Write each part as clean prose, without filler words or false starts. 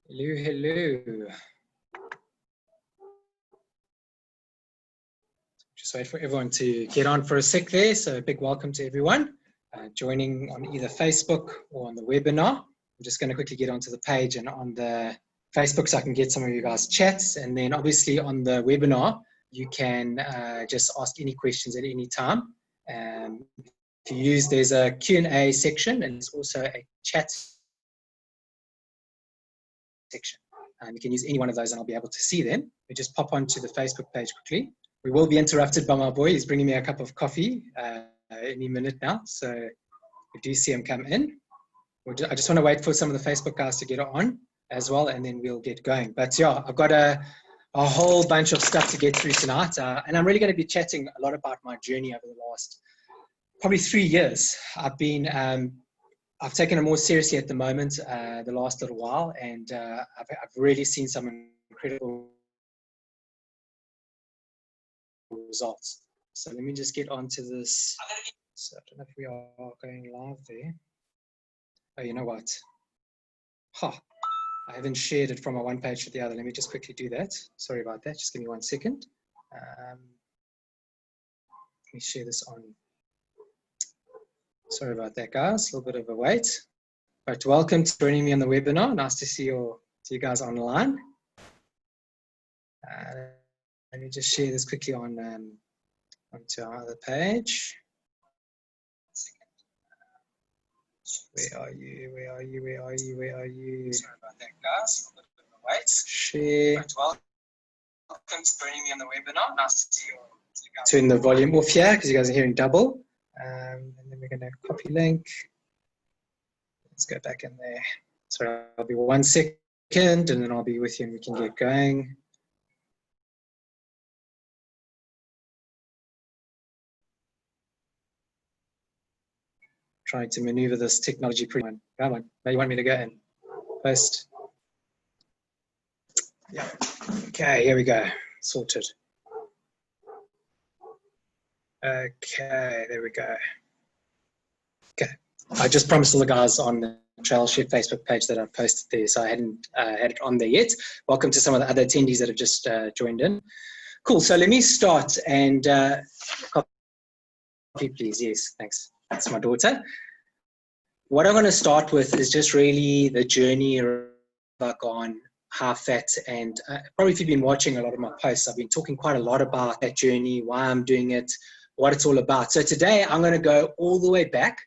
Hello, hello. Just wait for everyone to get on for a sec there. So a big welcome to everyone joining on either Facebook or on the webinar. I'm just going to quickly get onto the page and on the Facebook so I can get some of you guys' chats. And then obviously on the webinar, you can just ask any questions at any time. If you use, there's a Q&A section and there's also a chat section. You can use any one of those and I'll be able to see them. We just pop onto the Facebook page quickly. We will be interrupted by my boy. He's bringing me a cup of coffee any minute now. So we do see him come in. I just want to wait for some of the Facebook guys to get on as well, and then we'll get going. But yeah, I've got a whole bunch of stuff to get through tonight. And I'm really going to be chatting a lot about my journey over the last probably 3 years. I've taken it more seriously at the moment, the last little while, and I've really seen some incredible results. So let me just get onto this. So I don't know if we are going live there. Oh, you know what? I haven't shared it from one page to the other. Let me just quickly do that. Sorry about that. Just give me 1 second. Let me share this on. Sorry about that, guys. A little bit of a wait. But welcome to joining me on the webinar. Nice to see you guys online. Let me just share this quickly on onto our other page. Where are you? Where are you? Where are you? Where are you? Sorry about that, guys. A little bit of a wait. Share. But welcome to joining me on the webinar. Nice to see you guys. Turn the volume off here because you guys are hearing double. And then we're going to copy link. Let's go back in there. Sorry, I'll be 1 second and then I'll be with you and we can get going. Trying to maneuver this technology pretty well. Come on, now you want me to go in. Post. Yeah. Okay, here we go. Sorted. Okay, there we go. Okay, I just promised all the guys on the Trail Share Facebook page that I've posted there, so I hadn't had it on there yet. Welcome to some of the other attendees that have just joined in. Cool, so let me start and copy please. Yes, thanks. That's my daughter. What I'm going to start with is just really the journey I've gone half fat, and probably if you've been watching a lot of my posts, I've been talking quite a lot about that journey, why I'm doing it, what it's all about. So today I'm going to go all the way back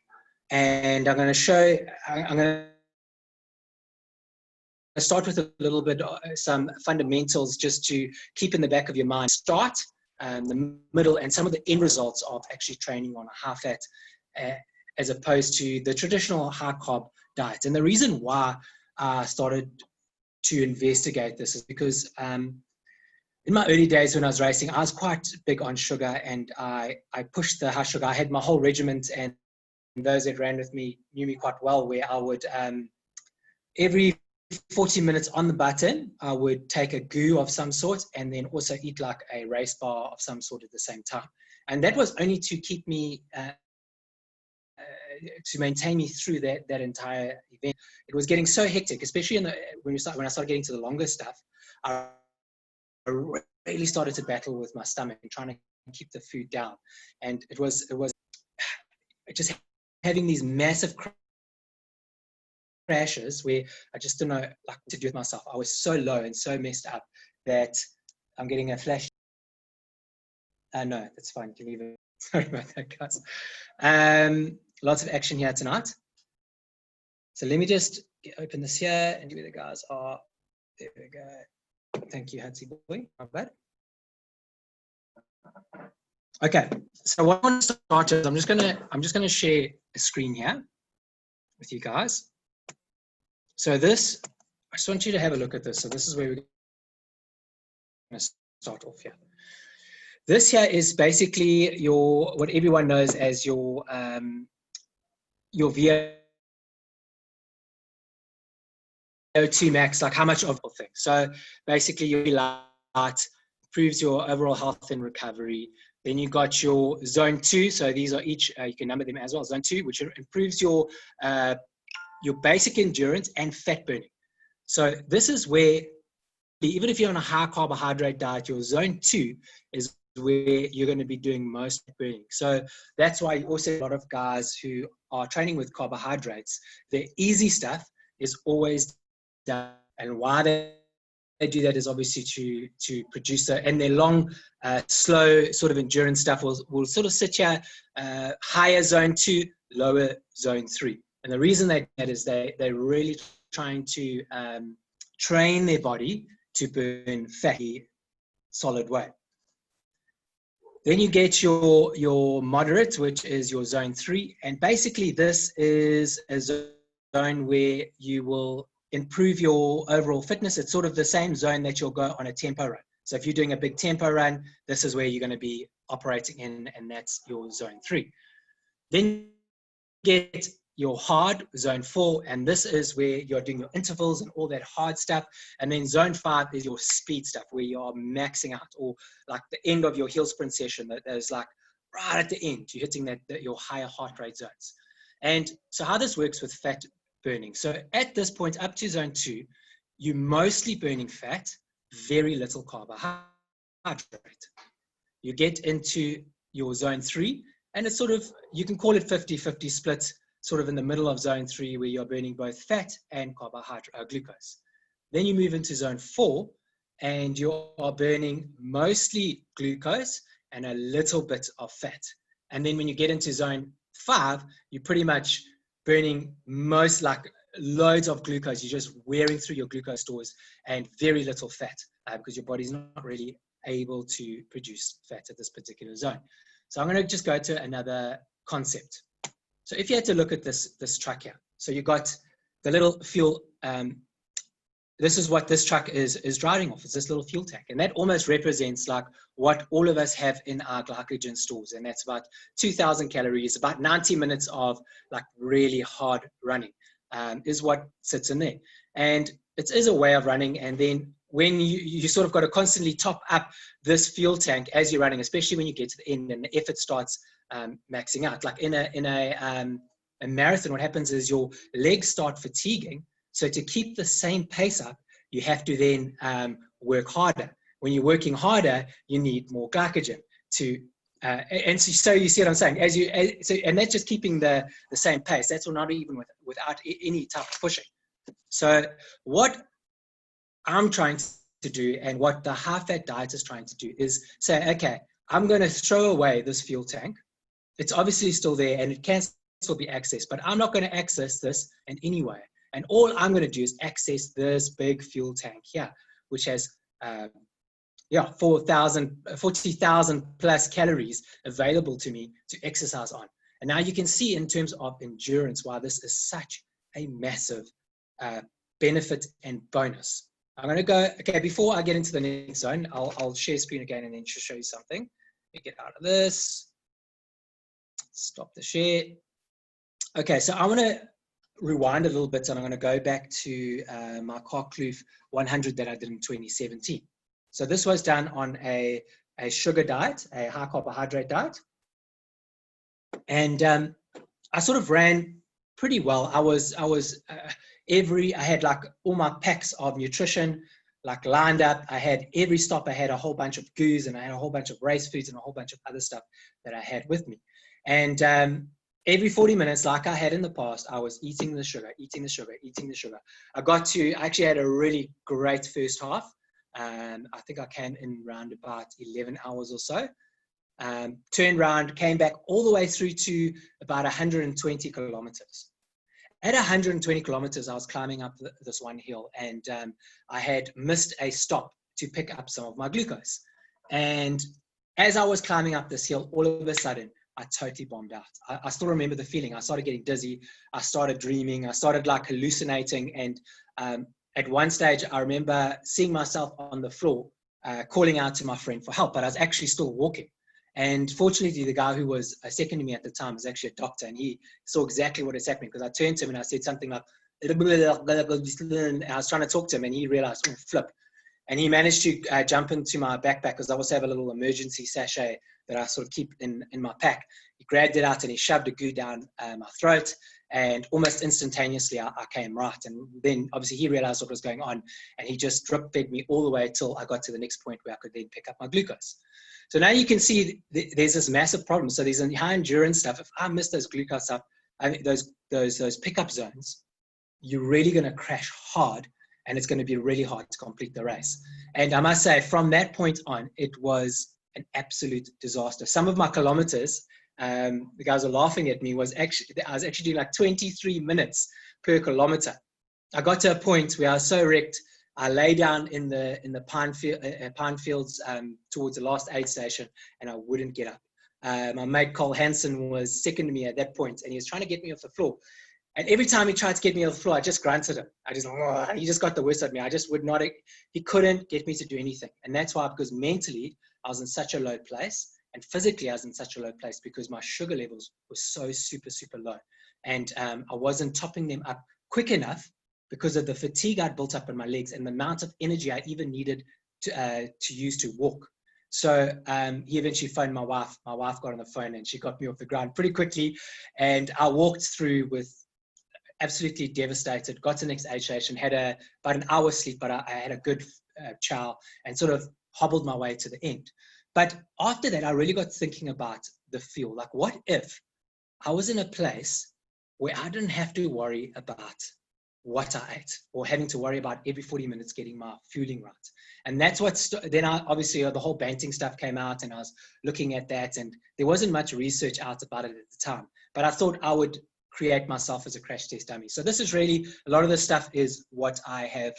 and I'm going to show, I'm going to start with a little bit some fundamentals just to keep in the back of your mind. Start, the middle, and some of the end results of actually training on a half fat as opposed to the traditional high carb diet. And the reason why I started to investigate this is because in my early days when I was racing, I was quite big on sugar and I pushed the high sugar. I had my whole regiment, and those that ran with me knew me quite well, where I would, every 40 minutes on the button, I would take a goo of some sort and then also eat like a race bar of some sort at the same time. And that was only to keep me, to maintain me through that entire event. It was getting so hectic, especially when I started getting to the longer stuff. I really started to battle with my stomach and trying to keep the food down. And it was just having these massive crashes where I just didn't know like what to do with myself. I was so low and so messed up that I'm getting a flash. No, that's fine. You can leave it. Sorry about that, guys. Lots of action here tonight. So let me just open this here and where the guys are. There we go. Thank you, Hansi boy. Not bad. Okay, so what I want to start is I'm just gonna share a screen here with you guys. So this, I just want you to have a look at this. So this is where we're going to start off here. This here is basically what everyone knows as your VO2 max, like how much of the thing. So basically your light improves your overall health and recovery. Then you got your zone 2. So these are each, you can number them as well. Zone 2, which improves your basic endurance and fat burning. So this is where, even if you're on a high carbohydrate diet, your zone 2 is where you're going to be doing most burning. So that's why also a lot of guys who are training with carbohydrates, the easy stuff is always done. And why they do that is obviously to produce and their long, slow sort of endurance stuff will sort of sit here, higher zone 2, lower zone 3. And the reason that is they're really trying to train their body to burn fatty, solid way. Then you get your moderate, which is your zone 3. And basically this is a zone where you will improve your overall fitness. It's sort of the same zone that you'll go on a tempo run. So if you're doing a big tempo run, this is where you're going to be operating in, and that's your zone 3. Then you get your hard, zone 4, and this is where you're doing your intervals and all that hard stuff. And then zone 5 is your speed stuff, where you are maxing out, or like the end of your hill sprint session, that is like right at the end, you're hitting your higher heart rate zones. And so how this works with fat burning. So at this point, up to zone 2, you're mostly burning fat, very little carbohydrate. You get into your zone 3, and it's sort of, you can call it 50-50 split, sort of in the middle of zone 3, where you're burning both fat and glucose. Then you move into zone 4, and you are burning mostly glucose and a little bit of fat. And then when you get into zone 5, you're pretty much burning like loads of glucose. You're just wearing through your glucose stores, and very little fat, because your body's not really able to produce fat at this particular zone. So I'm going to just go to another concept. So if you had to look at this truck here, so you got the little fuel, this is what this truck is driving off. It's this little fuel tank, and that almost represents like what all of us have in our glycogen stores, and that's about 2,000 calories, about 90 minutes of like really hard running, is what sits in there. And it is a way of running. And then when you sort of got to constantly top up this fuel tank as you're running, especially when you get to the end and the effort starts maxing out. Like in a marathon, what happens is your legs start fatiguing. So to keep the same pace up, you have to then work harder. When you're working harder, you need more glycogen to, and so you see what I'm saying? And that's just keeping the same pace. That's not even without any type of pushing. So what I'm trying to do, and what the high-fat diet is trying to do, is say, okay, I'm going to throw away this fuel tank. It's obviously still there, and it can still be accessed, but I'm not going to access this in any way. And all I'm going to do is access this big fuel tank here, which has 40,000 plus calories available to me to exercise on. And now you can see in terms of endurance why this is such a massive benefit and bonus. I'm going to go, okay, before I get into the next zone, I'll share screen again and then show you something. Let me get out of this. Stop the share. Okay, so I want to rewind a little bit, and I'm going to go back to my Kloof 100 that I did in 2017. So this was done on a sugar diet, a high carbohydrate diet. And I sort of ran pretty well. I had like all my packs of nutrition like lined up. I had every stop, I had a whole bunch of goos, and I had a whole bunch of race foods and a whole bunch of other stuff that I had with me. And every 40 minutes, like I had in the past, I was eating the sugar. I actually had a really great first half. I think I came in around about 11 hours or so. Turned around, came back all the way through to about 120 kilometers. At 120 kilometers, I was climbing up this one hill, and I had missed a stop to pick up some of my glucose. And as I was climbing up this hill, all of a sudden, I totally bombed out. I still remember the feeling. I started getting dizzy. I started dreaming. I started like hallucinating. And at one stage, I remember seeing myself on the floor, calling out to my friend for help, but I was actually still walking. And fortunately, the guy who was second to me at the time was actually a doctor, and he saw exactly what is happening, because I turned to him and I said something like, and I was trying to talk to him, and he realized, oh, flip. And he managed to jump into my backpack, because I also have a little emergency sachet that I sort of keep in my pack. He grabbed it out and he shoved a goo down my throat. And almost instantaneously, I came right. And then obviously he realized what was going on, and he just drip fed me all the way till I got to the next point where I could then pick up my glucose. So now you can see there's this massive problem. So there's high endurance stuff. If I miss those glucose stuff, those pickup zones, you're really going to crash hard, and it's going to be really hard to complete the race. And I must say, from that point on, it was an absolute disaster. Some of my kilometers, the guys were laughing at me, I was actually doing like 23 minutes per kilometer. I got to a point where I was so wrecked, I lay down in the pine fields towards the last aid station, and I wouldn't get up. My mate Cole Hansen was second to me at that point, and he was trying to get me off the floor. And every time he tried to get me off the floor, I just grunted him. He just got the worst of me. I just would not, he couldn't get me to do anything. And that's why, because mentally, I was in such a low place, and physically, I was in such a low place because my sugar levels were so super, super low. And I wasn't topping them up quick enough because of the fatigue I'd built up in my legs and the amount of energy I even needed to use to walk. So he eventually phoned my wife. My wife got on the phone, and she got me off the ground pretty quickly. And I walked through with absolutely devastated, got to the next aid station, had about an hour's sleep, but I had a good chow and sort of hobbled my way to the end. But after that, I really got thinking about the fuel. Like, what if I was in a place where I didn't have to worry about what I ate, or having to worry about every 40 minutes getting my fueling right? And that's then obviously the whole banting stuff came out, and I was looking at that, and there wasn't much research out about it at the time, but I thought I would create myself as a crash test dummy. So this is really, a lot of this stuff is what I have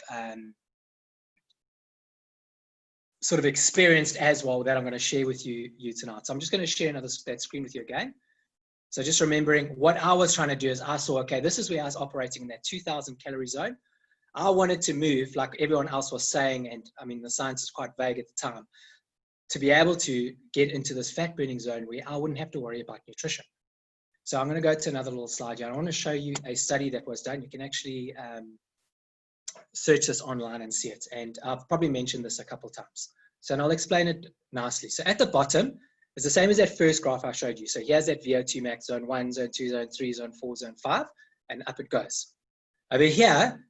sort of experienced as well, that I'm going to share with you tonight. So I'm just going to share that screen with you again. So just remembering what I was trying to do is I saw, okay, this is where I was operating in that 2,000 calorie zone. I wanted to move, like everyone else was saying, and I mean, the science is quite vague at the time, to be able to get into this fat burning zone where I wouldn't have to worry about nutrition. So I'm going to go to another little slide here. I want to show you a study that was done. You can actually search this online and see it. And I've probably mentioned this a couple of times. So and I'll explain it nicely. So at the bottom, it's the same as that first graph I showed you. So here's that VO2 max, zone 1, zone 2, zone 3, zone 4, zone 5, and up it goes. Over here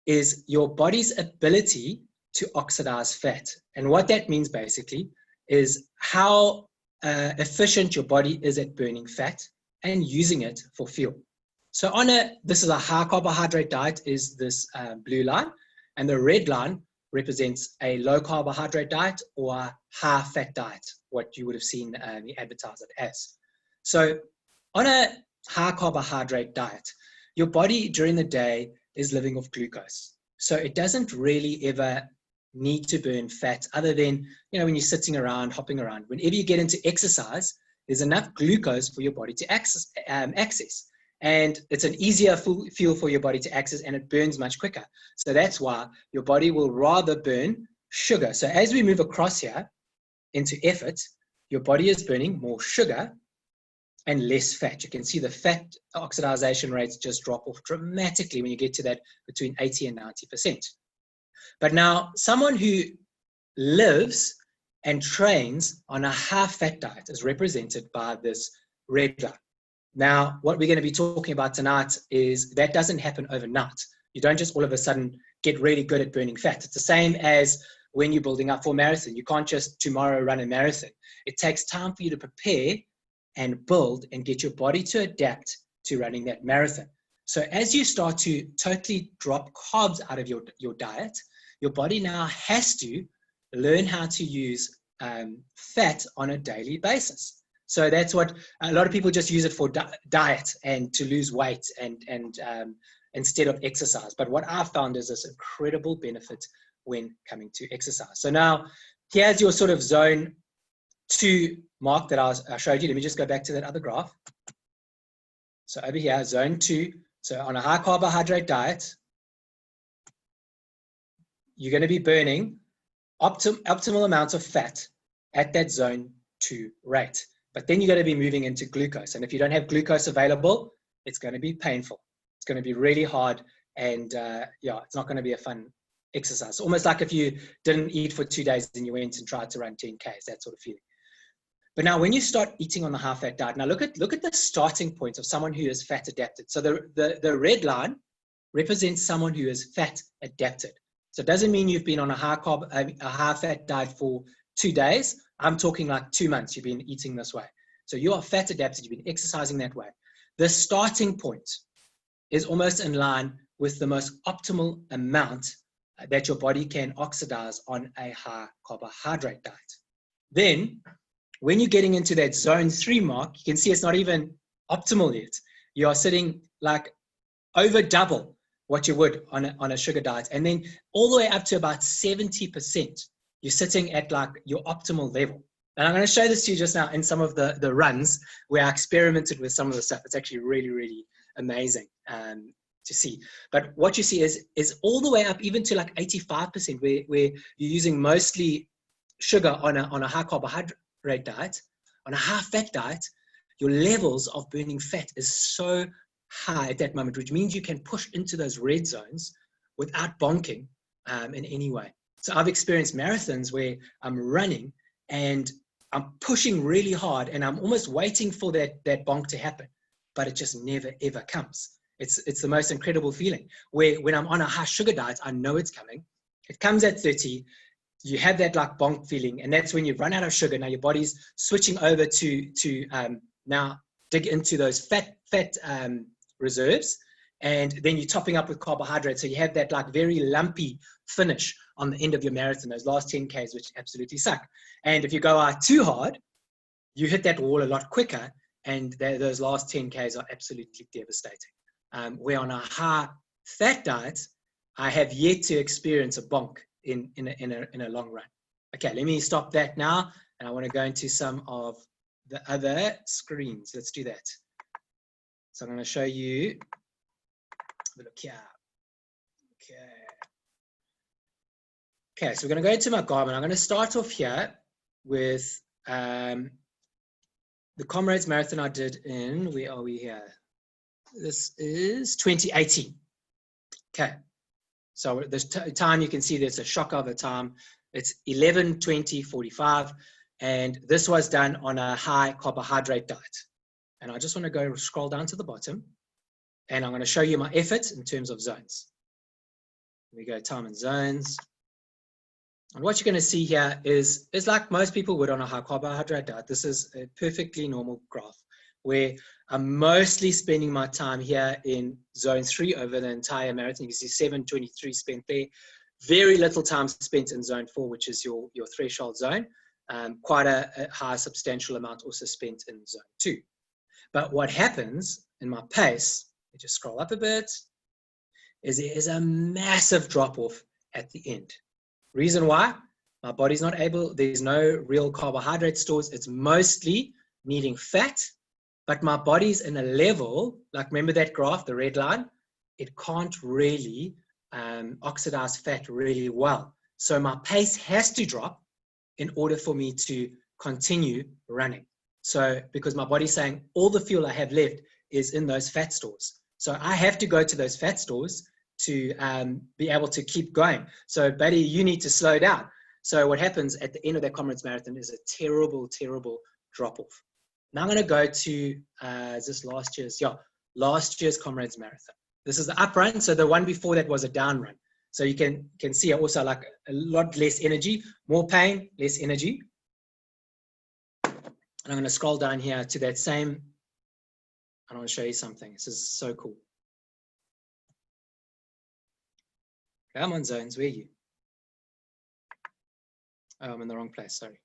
is your body's ability to oxidize fat. And what that means basically is how efficient your body is at burning fat and using it for fuel. So this is a high carbohydrate diet, is this blue line, and the red line represents a low carbohydrate diet or a high fat diet, what you would have seen the advertised as. So on a high carbohydrate diet, your body during the day is living off glucose. So it doesn't really ever need to burn fat other than, when you're sitting around, hopping around. Whenever you get into exercise, there's enough glucose for your body to access. And it's an easier fuel for your body to access, and it burns much quicker. So that's why your body will rather burn sugar. So as we move across here into effort, your body is burning more sugar and less fat. You can see the fat oxidation rates just drop off dramatically when you get to that between 80 and 90%. But now someone who lives and trains on a high fat diet is represented by this red line. Now, what we're going to be talking about tonight is that doesn't happen overnight. You don't just all of a sudden get really good at burning fat. It's the same as when you're building up for a marathon. You can't just tomorrow run a marathon. It takes time for you to prepare and build and get your body to adapt to running that marathon. So as you start to totally drop carbs out of your diet, your body now has to learn how to use fat on a daily basis. So that's what a lot of people just use it for diet and to lose weight and instead of exercise. But what I've found is this incredible benefit when coming to exercise. So now here's your sort of zone 2 mark that I showed you. Let me just go back to that other graph. So over here, zone 2. So on a high carbohydrate diet, you're going to be burning optimal amounts of fat at that zone 2 rate. But then you're going to be moving into glucose. And if you don't have glucose available, it's going to be painful. It's going to be really hard. And it's not going to be a fun exercise. It's almost like if you didn't eat for 2 days and you went and tried to run 10Ks, that sort of feeling. But now when you start eating on the high-fat diet, now look at the starting point of someone who is fat adapted. So the red line represents someone who is fat adapted. So it doesn't mean you've been on a high-fat diet for 2 days. I'm talking like 2 months you've been eating this way. So you are fat adapted, you've been exercising that way. The starting point is almost in line with the most optimal amount that your body can oxidize on a high carbohydrate diet. Then, when you're getting into that zone 3 mark, you can see it's not even optimal yet. You are sitting like over double what you would on a sugar diet. And then all the way up to about 70%, you're sitting at like your optimal level. And I'm going to show this to you just now in some of the runs where I experimented with some of the stuff. It's actually really, really amazing to see. But what you see is all the way up even to like 85%, where you're using mostly sugar on a high carbohydrate diet. On a high fat diet, your levels of burning fat is so high at that moment, which means you can push into those red zones without bonking in any way. So I've experienced marathons where I'm running and I'm pushing really hard and I'm almost waiting for that bonk to happen, but it just never ever comes. It's the most incredible feeling where when I'm on a high sugar diet, I know it's coming. It comes at 30, you have that like bonk feeling, and that's when you run out of sugar. Now your body's switching over to now dig into those fat reserves, and then you're topping up with carbohydrates. So you have that like very lumpy finish on the end of your marathon, those last 10 Ks, which absolutely suck. And if you go out too hard, you hit that wall a lot quicker, and those last 10 Ks are absolutely devastating. Where on a high fat diet, I have yet to experience a bonk in a long run. Okay, let me stop that now, and I want to go into some of the other screens. Let's do that. So I'm going to show you. Have a look here. Okay, so we're going to go into my Garmin. I'm going to start off here with the Comrades Marathon I did in, where are we here? This is 2018. Okay, so this time you can see there's a shock of a time. It's 11:20:45, and this was done on a high carbohydrate diet. And I just want to go scroll down to the bottom, and I'm going to show you my effort in terms of zones. We go time and zones. And what you're going to see here is like most people would on a high carbohydrate diet. This is a perfectly normal graph where I'm mostly spending my time here in zone 3 over the entire marathon. You can see 7:23 spent there. Very little time spent in zone 4, which is your threshold zone. Quite a high substantial amount also spent in zone 2. But what happens in my pace, let me just scroll up a bit, is there is a massive drop off at the end. Reason why? My body's not able, there's no real carbohydrate stores. It's mostly needing fat, but my body's in a level, like remember that graph, the red line? It can't really oxidize fat really well. So my pace has to drop in order for me to continue running. So because my body's saying all the fuel I have left is in those fat stores. So I have to go to those fat stores to be able to keep going. So buddy, you need to slow down. So what happens at the end of that Comrades Marathon is a terrible, terrible drop off. Now I'm going to go to, is this last year's? Yeah, last year's Comrades Marathon. This is the up run. So the one before that was a down run. So you can see also like a lot less energy, more pain, less energy. And I'm going to scroll down here to that same, I want to show you something. This is so cool. Come on, zones, where are you? Oh, I'm in the wrong place, sorry.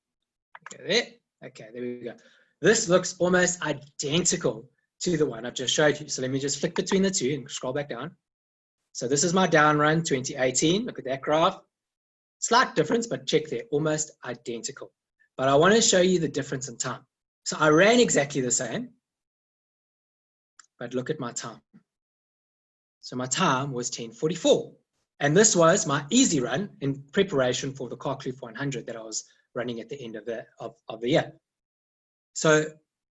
Okay, there. Okay, there we go. This looks almost identical to the one I've just showed you. So let me just flick between the two and scroll back down. So this is my down run 2018. Look at that graph. Slight difference, but check there, almost identical. But I want to show you the difference in time. So I ran exactly the same, but look at my time. So my time was 10:44. And this was my easy run in preparation for the Karkloof 100 that I was running at the end of the year. So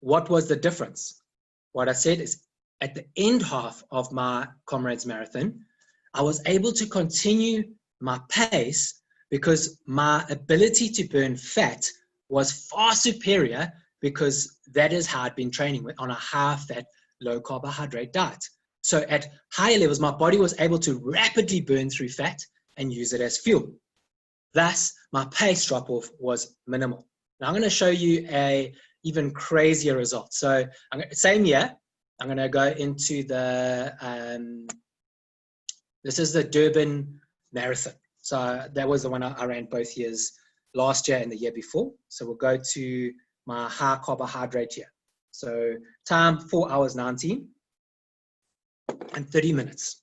what was the difference? What I said is at the end half of my Comrades Marathon, I was able to continue my pace because my ability to burn fat was far superior because that is how I'd been training on a high-fat, low-carbohydrate diet. So at higher levels, my body was able to rapidly burn through fat and use it as fuel. Thus, my pace drop-off was minimal. Now I'm going to show you a even crazier result. So same year, I'm going to go into the, this is the Durban Marathon. So that was the one I ran both years, last year and the year before. So we'll go to my high carbohydrate here. So time 4 hours 19 and 30 minutes.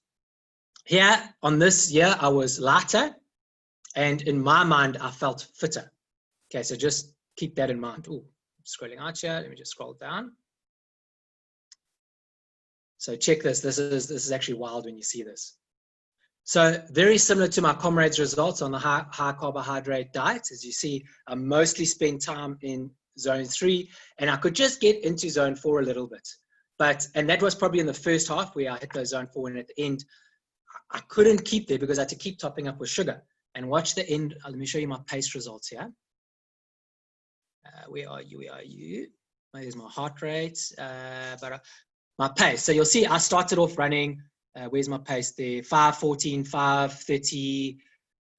Here on this year, I was lighter, and in my mind, I felt fitter. Okay, so just keep that in mind. Oh, scrolling out here. Let me just scroll down. So check this. This is actually wild when you see this. So very similar to my comrades' results on the high carbohydrate diet. As you see, I mostly spend time in zone 3, and I could just get into zone 4 a little bit. And that was probably in the first half where I hit those zone 4, and at the end, I couldn't keep there because I had to keep topping up with sugar. And watch the end. Let me show you my pace results here. Where are you? Where are you? There's my heart rate. My pace. So you'll see I started off running. Where's my pace there? 5:14, 5:30.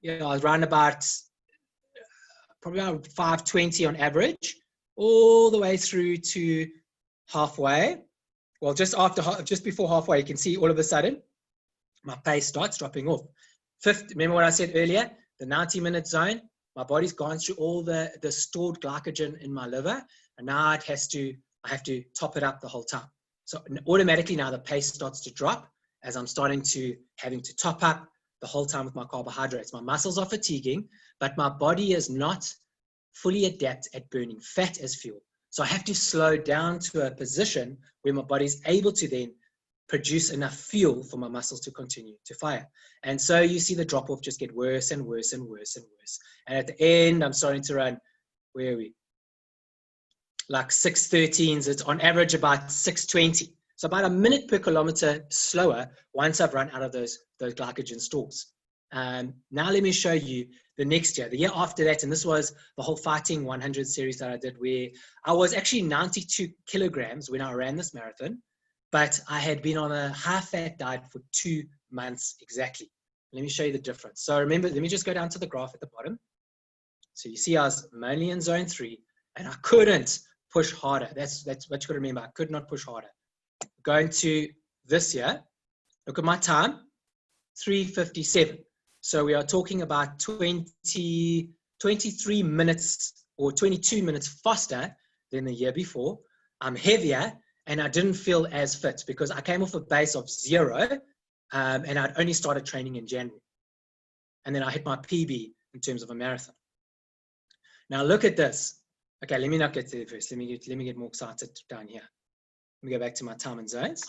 You know, I was around about probably around 5:20 on average, all the way through to halfway. Well, just before halfway, you can see all of a sudden my pace starts dropping off. Remember what I said earlier? The 90-minute zone. My body's gone through all the stored glycogen in my liver, and now I have to top it up the whole time. So automatically now the pace starts to drop as I'm having to top up the whole time with my carbohydrates. My muscles are fatiguing, but my body is not fully adept at burning fat as fuel. So I have to slow down to a position where my body's able to then produce enough fuel for my muscles to continue to fire. And so you see the drop off just get worse and worse and worse and worse. And at the end, I'm starting to run, where are we? Like 6:13s. It's on average about 6:20. So about a minute per kilometer slower once I've run out of those glycogen stores. Now let me show you the next year, the year after that. And this was the whole Fighting 100 series that I did, where I was actually 92 kilograms when I ran this marathon. But I had been on a high-fat diet for 2 months exactly. Let me show you the difference. So remember, let me just go down to the graph at the bottom. So you see I was mainly in zone 3, and I couldn't push harder. That's what you got to remember. I could not push harder. Going to this year, look at my time, 3:57. So we are talking about 23 minutes or 22 minutes faster than the year before. I'm heavier, and I didn't feel as fit because I came off a base of 0, and I'd only started training in January. And then I hit my PB in terms of a marathon. Now look at this. Okay, let me not get to it first. Let me get more excited down here. Let me go back to my time and zones.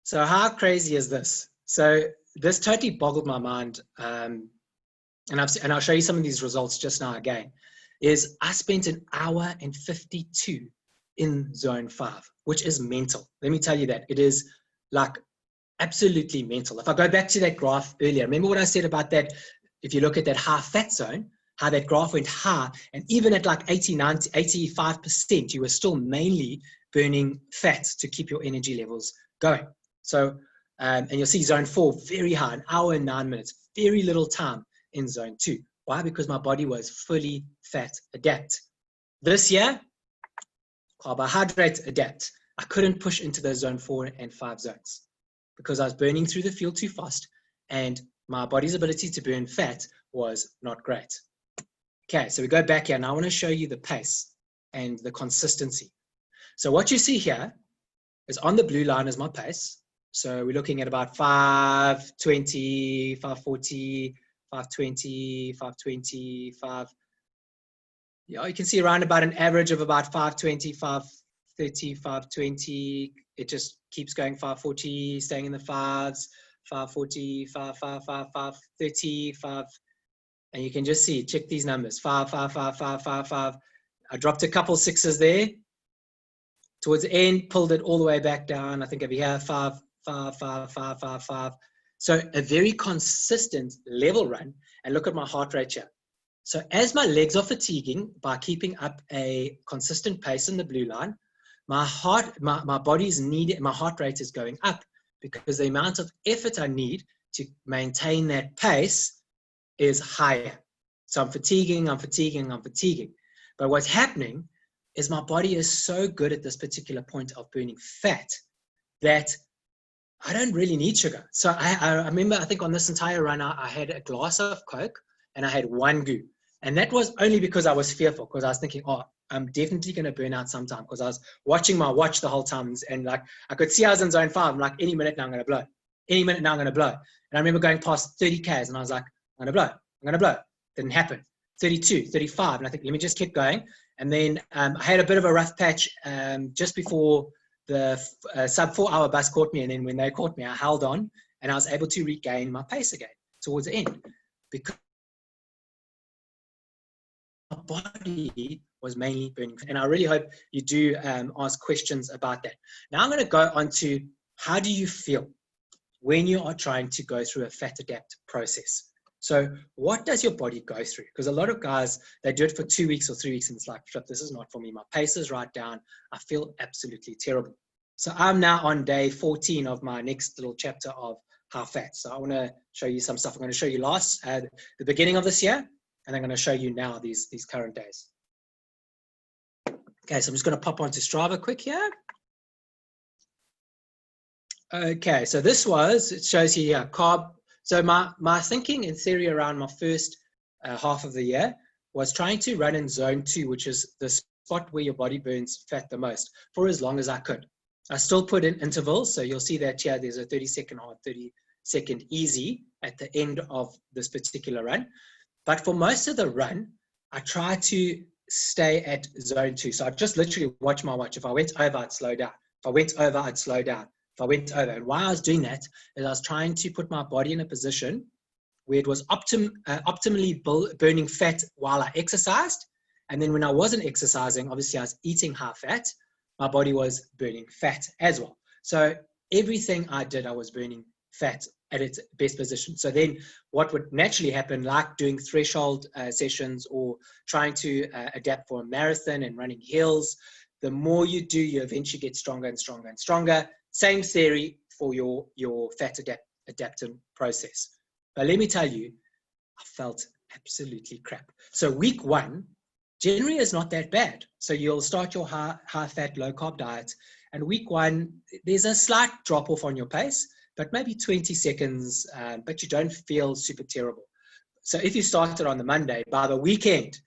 So how crazy is this? So this totally boggled my mind. And I'll show you some of these results just now again, is I spent 1 hour and 52 in zone 5, which is mental. Let me tell you that. It is like absolutely mental. If I go back to that graph earlier, remember what I said about that? If you look at that high fat zone, how that graph went high, and even at like 80, 90, 85%, you were still mainly burning fat to keep your energy levels going. So, and you'll see zone 4, very high, 1 hour and 9 minutes, very little time in zone 2. Why? Because my body was fully fat adapt. This year, carbohydrate adapt. I couldn't push into those zone 4 and 5 zones because I was burning through the fuel too fast, and my body's ability to burn fat was not great. Okay, so we go back here. Now I want to show you the pace and the consistency. So what you see here is on the blue line is my pace. So we're looking at about 5:20, 5:40, 5:20, 5:20, 5. Yeah, you can see around about an average of about 5:20, 5:30, 5:20. It just keeps going 5:40, staying in the 5s, 5:40, 5, 5, 5, 5:30, 5. And you can just see, check these numbers, 5, 5, 5, 5, 5, 5. I dropped a couple 6s there. Towards the end, pulled it all the way back down. I think over here, 5, 5, 5, 5, 5, 5. So a very consistent level run. And look at my heart rate here. So as my legs are fatiguing by keeping up a consistent pace in the blue line, my body's needed, my heart rate is going up because the amount of effort I need to maintain that pace is higher. So I'm fatiguing. But what's happening is my body is so good at this particular point of burning fat that I don't really need sugar. So I remember, I think on this entire run, I had a glass of Coke and I had one goo. And that was only because I was fearful, because I was thinking, oh, I'm definitely going to burn out sometime, because I was watching my watch the whole time. And like, I could see I was in zone 5. I'm like, any minute now I'm going to blow. Any minute now I'm going to blow. And I remember going past 30 Ks and I was like, I'm going to blow. Didn't happen. 32, 35. And I think, let me just keep going. And then I had a bit of a rough patch just before the sub 4 hour bus caught me. And then when they caught me, I held on and I was able to regain my pace again towards the end, because my body was mainly burning. And I really hope you do ask questions about that. Now I'm going to go on to, how do you feel when you are trying to go through a fat adapt process? So what does your body go through? Because a lot of guys, they do it for 2 weeks or 3 weeks and it's like, shit, this is not for me. My pace is right down. I feel absolutely terrible. So I'm now on day 14 of my next little chapter of how fat. So I want to show you some stuff. I'm going to show you the beginning of this year, and I'm going to show you now these current days. Okay, so I'm just going to pop onto Strava quick here. Okay, so it shows you here, carb. So my thinking in theory around my first half of the year was trying to run in zone 2, which is the spot where your body burns fat the most, for as long as I could. I still put in intervals. So you'll see that here, there's a 30-second hard, 30-second easy at the end of this particular run. But for most of the run, I try to stay at zone 2. So I just literally watch my watch. If I went over, I'd slow down. If I went over, I'd slow down. If I went over. And why I was doing that is I was trying to put my body in a position where it was optimally burning fat while I exercised. And then when I wasn't exercising, obviously I was eating high fat, my body was burning fat as well. So everything I did, I was burning fat at its best position. So then what would naturally happen, like doing threshold sessions or trying to adapt for a marathon and running hills, the more you do, you eventually get stronger and stronger and stronger. Same theory for your fat adaptation process. But let me tell you, I felt absolutely crap. So week 1 generally is not that bad. So you'll start your high fat, low carb diet, and week 1, there's a slight drop off on your pace, but maybe 20 seconds, but you don't feel super terrible. So if you started on the Monday, by the weekend,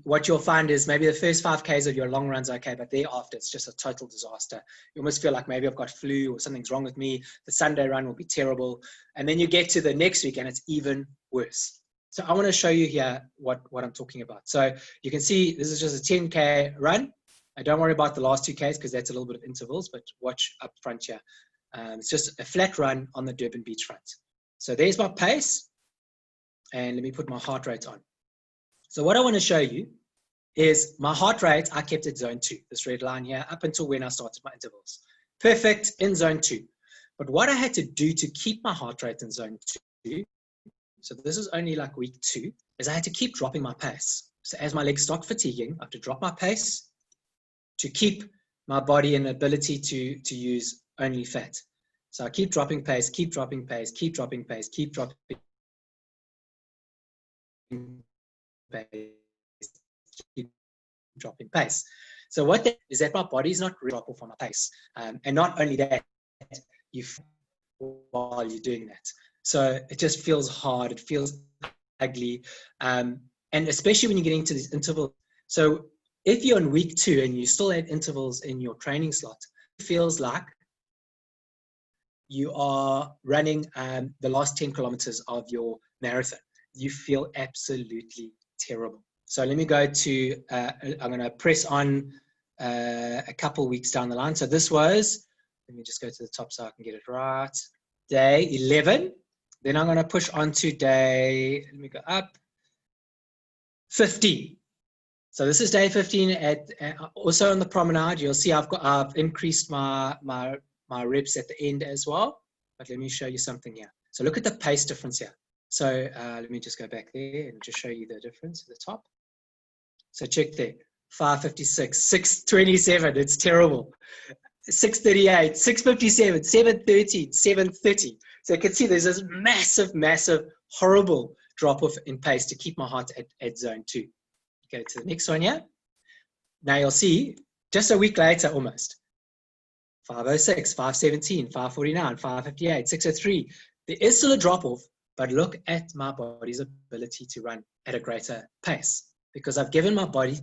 what you'll find is maybe the first 5Ks of your long run's okay, but thereafter it's just a total disaster. You almost feel like maybe I've got flu or something's wrong with me. The Sunday run will be terrible. And then you get to the next week and it's even worse. So I want to show you here what I'm talking about. So you can see this is just a 10K run. Don't worry about the last 2Ks because that's a little bit of intervals, but watch up front here. It's just a flat run on the Durban beachfront. So there's my pace. And let me put my heart rate on. So what I want to show you is my heart rate. I kept it zone 2, this red line here, up until when I started my intervals. Perfect in zone 2. But what I had to do to keep my heart rate in zone 2, so this is only like week 2, is I had to keep dropping my pace. So as my legs start fatiguing, I have to drop my pace to keep my body in ability to use only fat. So I keep dropping pace, keep dropping pace, keep dropping pace, keep dropping pace, keep dropping pace. So what that is that my body is not really drop off on my pace. And not only that, you while you're doing that. So it just feels hard. It feels ugly. And especially when you're getting to these intervals. So if you're in week 2 and you still had intervals in your training slot, it feels like you are running the last 10 kilometers of your marathon. You feel absolutely terrible. So let me go to, I'm going to press on a couple weeks down the line. So this was, let me just go to the top so I can get it right. Day 11. Then I'm going to push on to day, let me go up, 15. So this is day 15. Also on the promenade, you'll see I've increased my reps at the end as well. But let me show you something here. So look at the pace difference here. So let me just go back there and just show you the difference at the top. So check there, 556, 627, it's terrible. 638, 657, 713, 730. So you can see there's this massive, massive, horrible drop off in pace to keep my heart at zone 2. Go to the next one here. Now you'll see, just a week later almost, 506, 517, 549, 558, 603. There is still a drop off, but look at my body's ability to run at a greater pace because I've given my body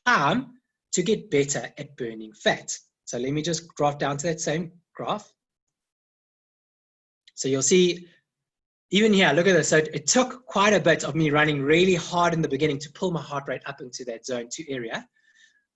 time to get better at burning fat. So let me just drop down to that same graph. So you'll see, even here, look at this. So it took quite a bit of me running really hard in the beginning to pull my heart rate up into that zone 2 area.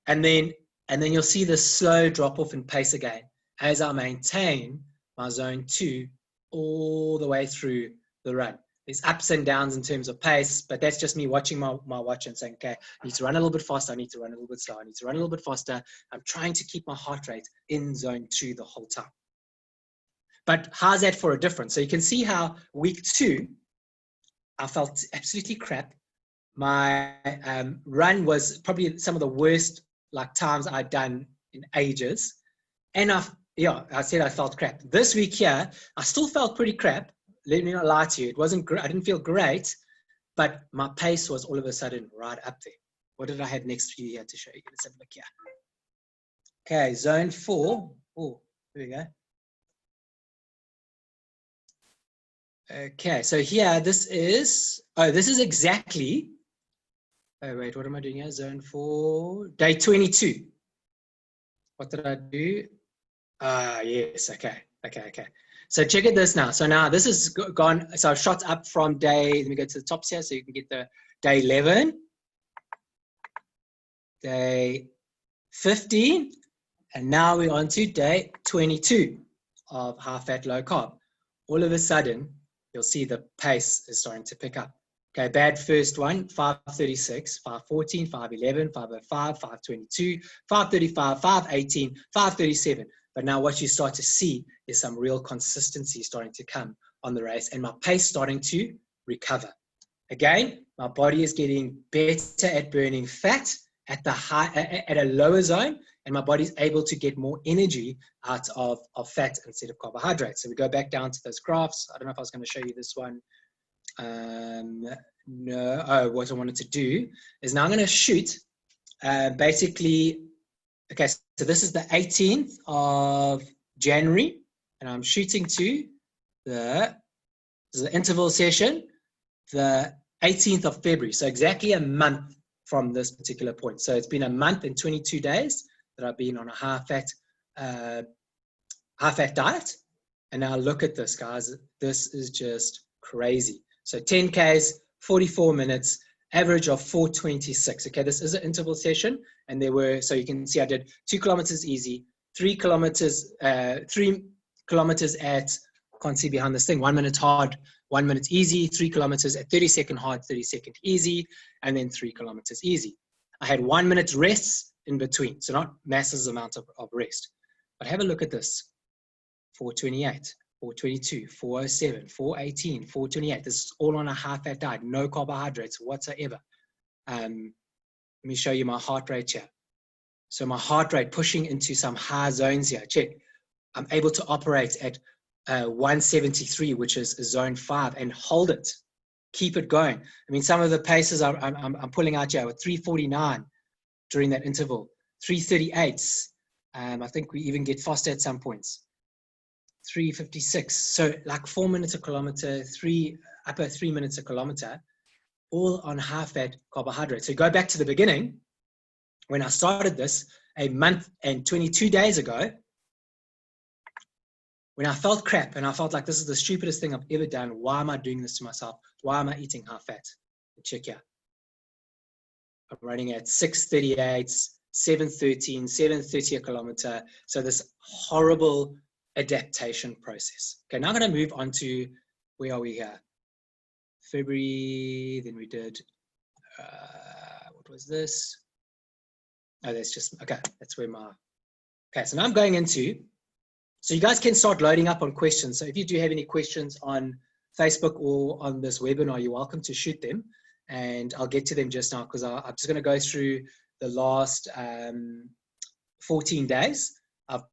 And then you'll see the slow drop off in pace again as I maintain my zone 2 all the way through the run. There's ups and downs in terms of pace, but that's just me watching my watch and saying, okay, I need to run a little bit faster. I need to run a little bit slower. I need to run a little bit faster. I'm trying to keep my heart rate in zone 2 the whole time. But how's that for a difference? So you can see how week 2, I felt absolutely crap. My run was probably some of the worst times I'd done in ages. And I said I felt crap. This week here, I still felt pretty crap. Let me not lie to you. It wasn't great. I didn't feel great, but my pace was all of a sudden right up there. What did I have next for you here to show you? Let's have a look here. Okay, zone 4. Oh, there we go. Okay, so here, this is exactly, oh wait, what am I doing here? Zone 4, day 22. What did I do? Yes, okay. So check it this now. So now this is gone, so I've shot up from day, let me go to the tops here so you can get the day 11, day 15, and now we're on to day 22 of high fat, low carb. All of a sudden, you'll see the pace is starting to pick up. Okay, bad first one, 536, 514, 511, 505, 522, 535, 518, 537. But now what you start to see is some real consistency starting to come on the race and my pace starting to recover. Again, my body is getting better at burning fat at a lower zone, and my body's able to get more energy out of fat instead of carbohydrates. So we go back down to those graphs. I don't know if I was going to show you this one. No. Oh, what I wanted to do is now I'm going to shoot basically. Okay, so this is the 18th of January, and I'm shooting to this is the interval session, the 18th of February. So exactly a month from this particular point. So it's been a month and 22 days that I've been on a high-fat diet. And now look at this, guys. This is just crazy. So 10 Ks, 44 minutes, average of 426. Okay, this is an interval session. And there were, so you can see I did 2 kilometers easy, 3 kilometers at, can't see behind this thing, 1 minute hard, 1 minute easy, 3 kilometers at 30-second hard, 30-second easy, and then 3 kilometers easy. I had 1 minute rests in between, so not massive amount of rest. But have a look at this, 428, 422, 407, 418, 428. This is all on a high-fat diet, no carbohydrates whatsoever. Let me show you my heart rate here. So my heart rate pushing into some high zones here. Check. I'm able to operate at 173, which is zone 5, and hold it. Keep it going. I mean, some of the paces I'm pulling out here were 349 during that interval, 338s. I think we even get faster at some points. 356. So like 4 minutes a kilometer, upper 3 minutes a kilometer, all on high-fat carbohydrates. So go back to the beginning, when I started this a month and 22 days ago, when I felt crap and I felt like this is the stupidest thing I've ever done. Why am I doing this to myself? Why am I eating high-fat? Check here. I'm running at 638, 713, 730 a kilometer. So this horrible adaptation process. Okay, now I'm going to move on to, where are we here? February, then we did, what was this? Oh, that's just, okay, that's where my, okay, so now I'm going into, so you guys can start loading up on questions. So if you do have any questions on Facebook or on this webinar, you're welcome to shoot them, and I'll get to them just now, because I'm just going to go through the last 14 days. I've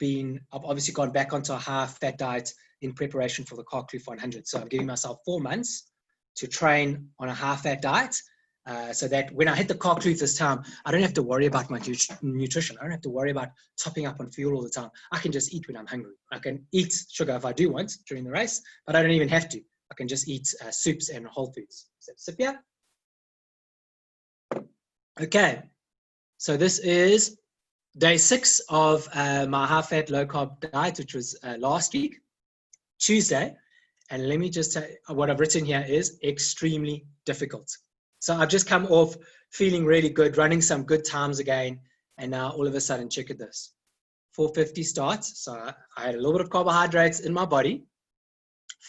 obviously gone back onto a high-fat diet in preparation for the Carcloof 100. So I'm giving myself 4 months to train on a high-fat diet, so that when I hit the Carcloof this time, I don't have to worry about my nutrition. I don't have to worry about topping up on fuel all the time. I can just eat when I'm hungry. I can eat sugar if I do want during the race, but I don't even have to. I can just eat soups and whole foods. So sip here. Okay, so this is day 6 of my high-fat, low-carb diet, which was last week, Tuesday. And let me just tell you, what I've written here is extremely difficult. So I've just come off feeling really good, running some good times again, and now all of a sudden, check at this. 4:50 starts, so I had a little bit of carbohydrates in my body.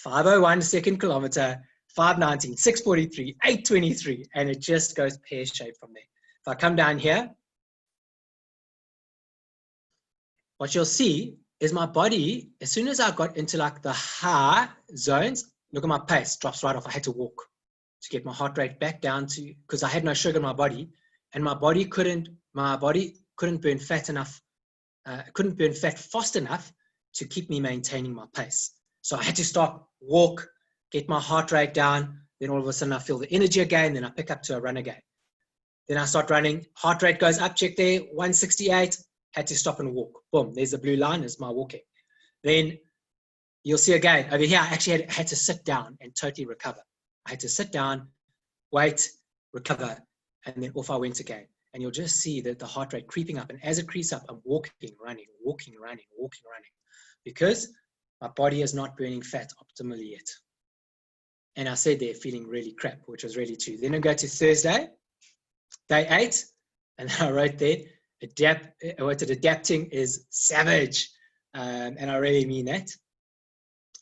5:01 second kilometer, 5:19, 6:43, 8:23, and it just goes pear-shaped from there. If I come down here, what you'll see is my body, as soon as I got into like the high zones, look at my pace, drops right off. I had to walk to get my heart rate back down to, because I had no sugar in my body, and my body couldn't burn fat enough, couldn't burn fat fast enough to keep me maintaining my pace. So I had to stop, walk, get my heart rate down. Then all of a sudden I feel the energy again. Then I pick up to a run again. Then I start running. Heart rate goes up, check there, 168. Had to stop and walk. Boom, there's the blue line, is my walking. Then you'll see again, over here, I actually had to sit down and totally recover. I had to sit down, wait, recover, and then off I went again. And you'll just see that the heart rate creeping up. And as it creeps up, I'm walking, running, because my body is not burning fat optimally yet. And I said they're feeling really crap, which was really true. Then I go to Thursday, day 8, and I wrote there, adapting is savage. And I really mean that.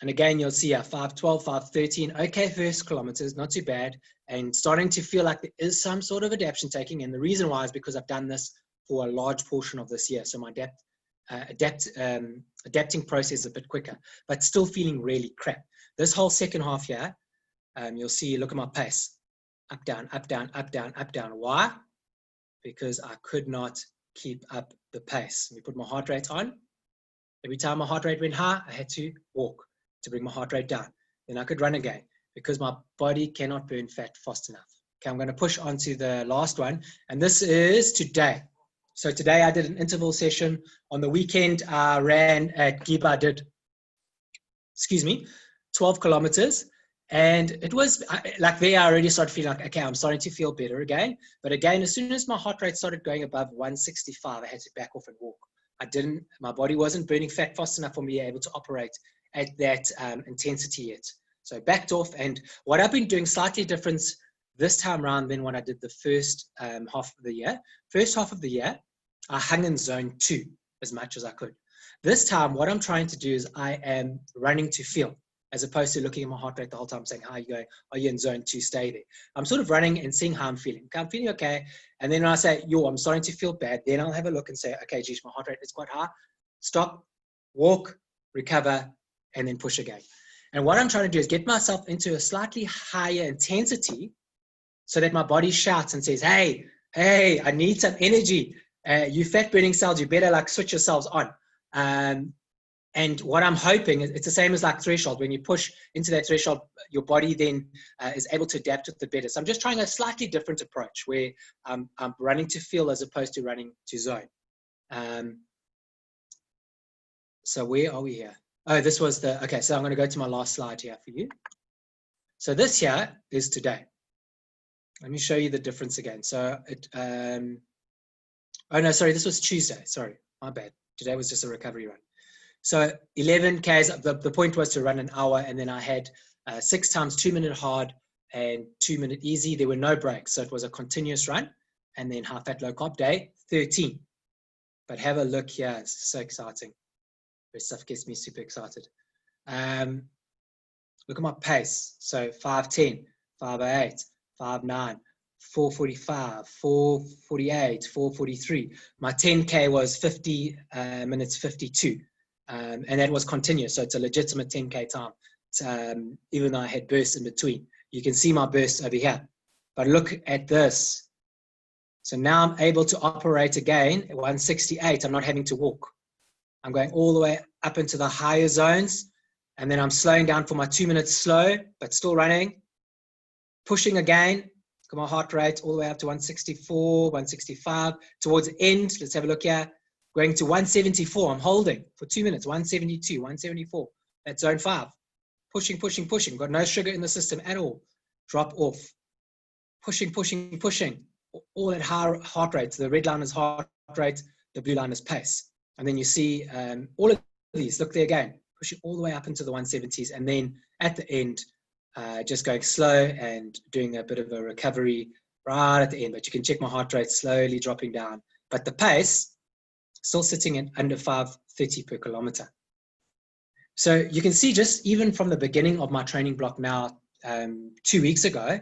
And again, you'll see 5:12, 5:13, okay, first kilometers, not too bad. And starting to feel like there is some sort of adaptation taking. And the reason why is because I've done this for a large portion of this year. So my adapting process is a bit quicker, but still feeling really crap. This whole second half here, you'll see, look at my pace. Up, down, up, down, up, down, up, down. Why? Because I could not keep up the pace. Let me put my heart rate on. Every time my heart rate went high, I had to walk to bring my heart rate down. Then I could run again, because my body cannot burn fat fast enough. Okay, I'm going to push on to the last one. And this is today. So today I did an interval session. On the weekend, I ran at Giba, did 12 kilometers. And it was like there, I already started feeling like, okay, I'm starting to feel better again. But again, as soon as my heart rate started going above 165, I had to back off and walk. My body wasn't burning fat fast enough for me to be able to operate at that intensity yet. So I backed off. And what I've been doing slightly different this time around than what I did the first half of the year. First half of the year, I hung in zone 2 as much as I could. This time, what I'm trying to do is I am running to feel, as opposed to looking at my heart rate the whole time saying, how are you going? Are you in zone 2? Stay there. I'm sort of running and seeing how I'm feeling. Okay, I'm feeling okay. And then when I say, I'm starting to feel bad, then I'll have a look and say, okay, geez, my heart rate is quite high. Stop, walk, recover, and then push again. And what I'm trying to do is get myself into a slightly higher intensity so that my body shouts and says, hey, I need some energy. You fat burning cells, you better like switch yourselves on. And what I'm hoping is it's the same as like threshold. When you push into that threshold, your body then is able to adapt with it better. So I'm just trying a slightly different approach where I'm running to feel as opposed to running to zone. So where are we here? Oh, this was okay, so I'm going to go to my last slide here for you. So this here is today. Let me show you the difference again. So oh no, sorry, this was Tuesday. Sorry, my bad. Today was just a recovery run. So 11 Ks, the point was to run an hour, and then I had 6 times 2-minute hard and 2-minute easy. There were no breaks. So it was a continuous run, and then high fat, low carb day 13. But have a look here. It's so exciting. This stuff gets me super excited. Look at my pace. So 5:10, 5:08, 5:09, 4:45, 4:48, 4:43. My 10K was 50 minutes 52. And that was continuous. So it's a legitimate 10K time. even though I had bursts in between. You can see my bursts over here. But look at this. So now I'm able to operate again at 168. I'm not having to walk. I'm going all the way up into the higher zones. And then I'm slowing down for my 2 minutes slow, but still running. Pushing again. Got my heart rate all the way up to 164, 165. Towards the end, let's have a look here. Going to 174. I'm holding for 2 minutes. 172, 174. That's zone 5. Pushing, pushing, pushing. Got no sugar in the system at all. Drop off. Pushing, pushing, pushing. All at high heart rate. The red line is heart rate. The blue line is pace. And then you see all of these. Look there again. Pushing all the way up into the 170s. And then at the end, just going slow and doing a bit of a recovery right at the end. But you can check my heart rate slowly dropping down. But the pace still sitting at under 530 per kilometer. So you can see just even from the beginning of my training block now, 2 weeks ago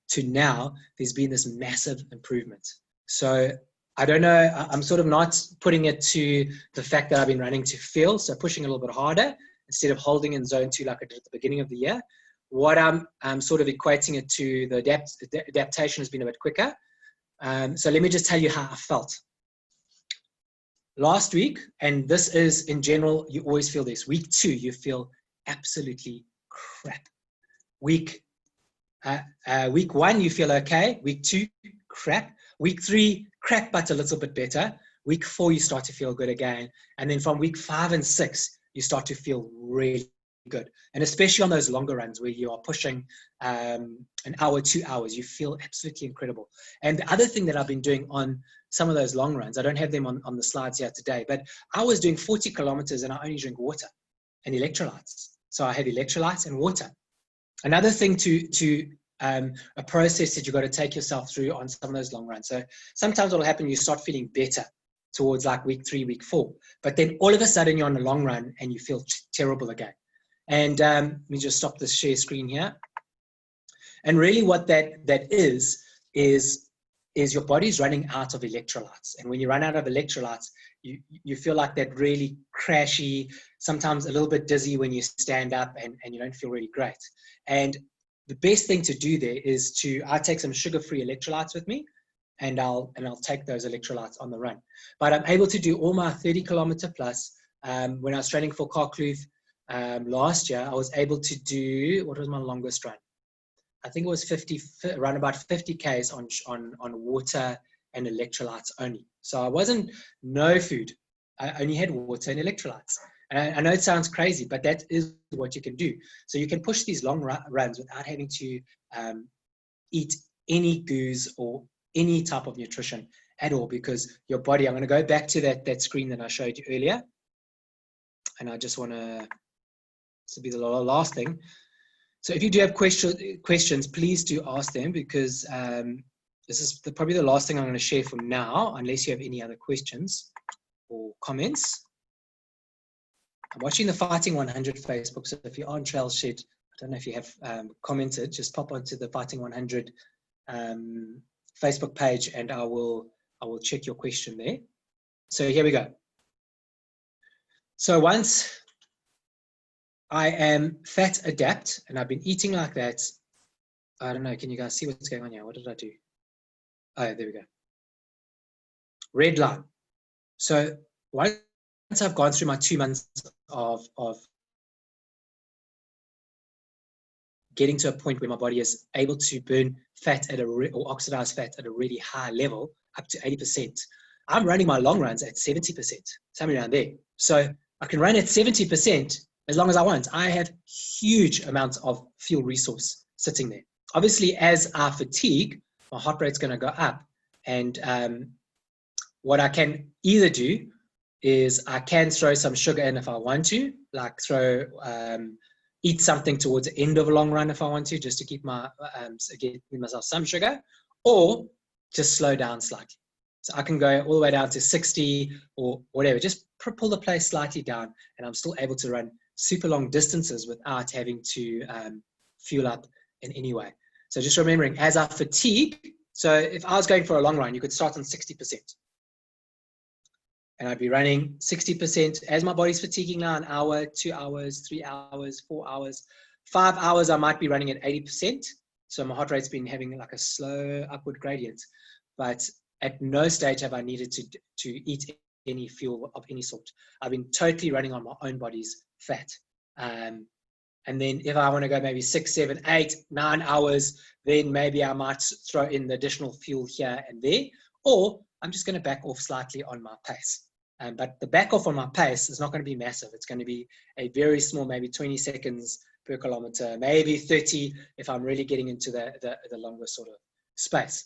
to now, there's been this massive improvement. So I don't know, I'm sort of not putting it to the fact that I've been running to feel, so pushing a little bit harder instead of holding in zone 2 like I did at the beginning of the year. What I'm sort of equating it to, the adaptation has been a bit quicker. So let me just tell you how I felt. Last week, and this is in general, you always feel this. Week 2, you feel absolutely crap. Week 1, you feel okay. Week 2, crap. Week 3, crap, but a little bit better. Week 4, you start to feel good again. And then from week 5 and 6, you start to feel really good. And especially on those longer runs where you are pushing an hour, 2 hours, you feel absolutely incredible. And the other thing that I've been doing on some of those long runs, I don't have them on the slides here today, but I was doing 40 kilometers and I only drink water and electrolytes. So I have electrolytes and water. Another thing a process that you've got to take yourself through on some of those long runs. So sometimes what will happen, you start feeling better towards like week 3, week 4, but then all of a sudden you're on a long run and you feel terrible again. And let me just stop this share screen here. And really what that is your body's running out of electrolytes. And when you run out of electrolytes, you feel like that really crashy, sometimes a little bit dizzy when you stand up and you don't feel really great. And the best thing to do there is I take some sugar-free electrolytes with me and I'll take those electrolytes on the run. But I'm able to do all my 30 kilometer plus. When I was training for Karkloof last year, I was able to do, what was my longest run? I think it was around about 50 Ks on water and electrolytes only. So I wasn't no food. I only had water and electrolytes. And I know it sounds crazy, but that is what you can do. So you can push these long runs without having to eat any goos or any type of nutrition at all, because your body, I'm going to go back to that screen that I showed you earlier. And I just want to be the last thing. So if you do have questions, please do ask them, because this is probably the last thing I'm going to share for now, unless you have any other questions or comments. I'm watching the Fighting 100 Facebook, so if you're on Trail Shed, I don't know if you have commented, just pop onto the Fighting 100 Facebook page and I will check your question there. So here we go. So once I am fat adapt and I've been eating like that, I don't know, can you guys see what's going on here? What did I do? Oh, there we go. Red line. So once I've gone through my 2 months of getting to a point where my body is able to burn fat or oxidize fat at a really high level, up to 80%, I'm running my long runs at 70%, somewhere around there. So I can run at 70% as long as I want. I have huge amounts of fuel resource sitting there. Obviously, as I fatigue, my heart rate's going to go up. And what I can either do is I can throw some sugar in if I want to, like eat something towards the end of a long run if I want to, just to keep give myself some sugar, or just slow down slightly. So I can go all the way down to 60 or whatever, just pull the pace slightly down, and I'm still able to run super long distances without having to fuel up in any way. So just remembering, as I fatigue, so if I was going for a long run, you could start on 60%. And I'd be running 60% as my body's fatiguing now, an hour, 2 hours, 3 hours, 4 hours, 5 hours, I might be running at 80%. So my heart rate's been having like a slow upward gradient. But at no stage have I needed to eat any fuel of any sort. I've been totally running on my own body's fat. And then if I want to go maybe 6, 7, 8, 9 hours, then maybe I might throw in the additional fuel here and there, or I'm just going to back off slightly on my pace. But the back off on my pace is not going to be massive. It's going to be a very small, maybe 20 seconds per kilometer, maybe 30 if I'm really getting into the longer sort of space.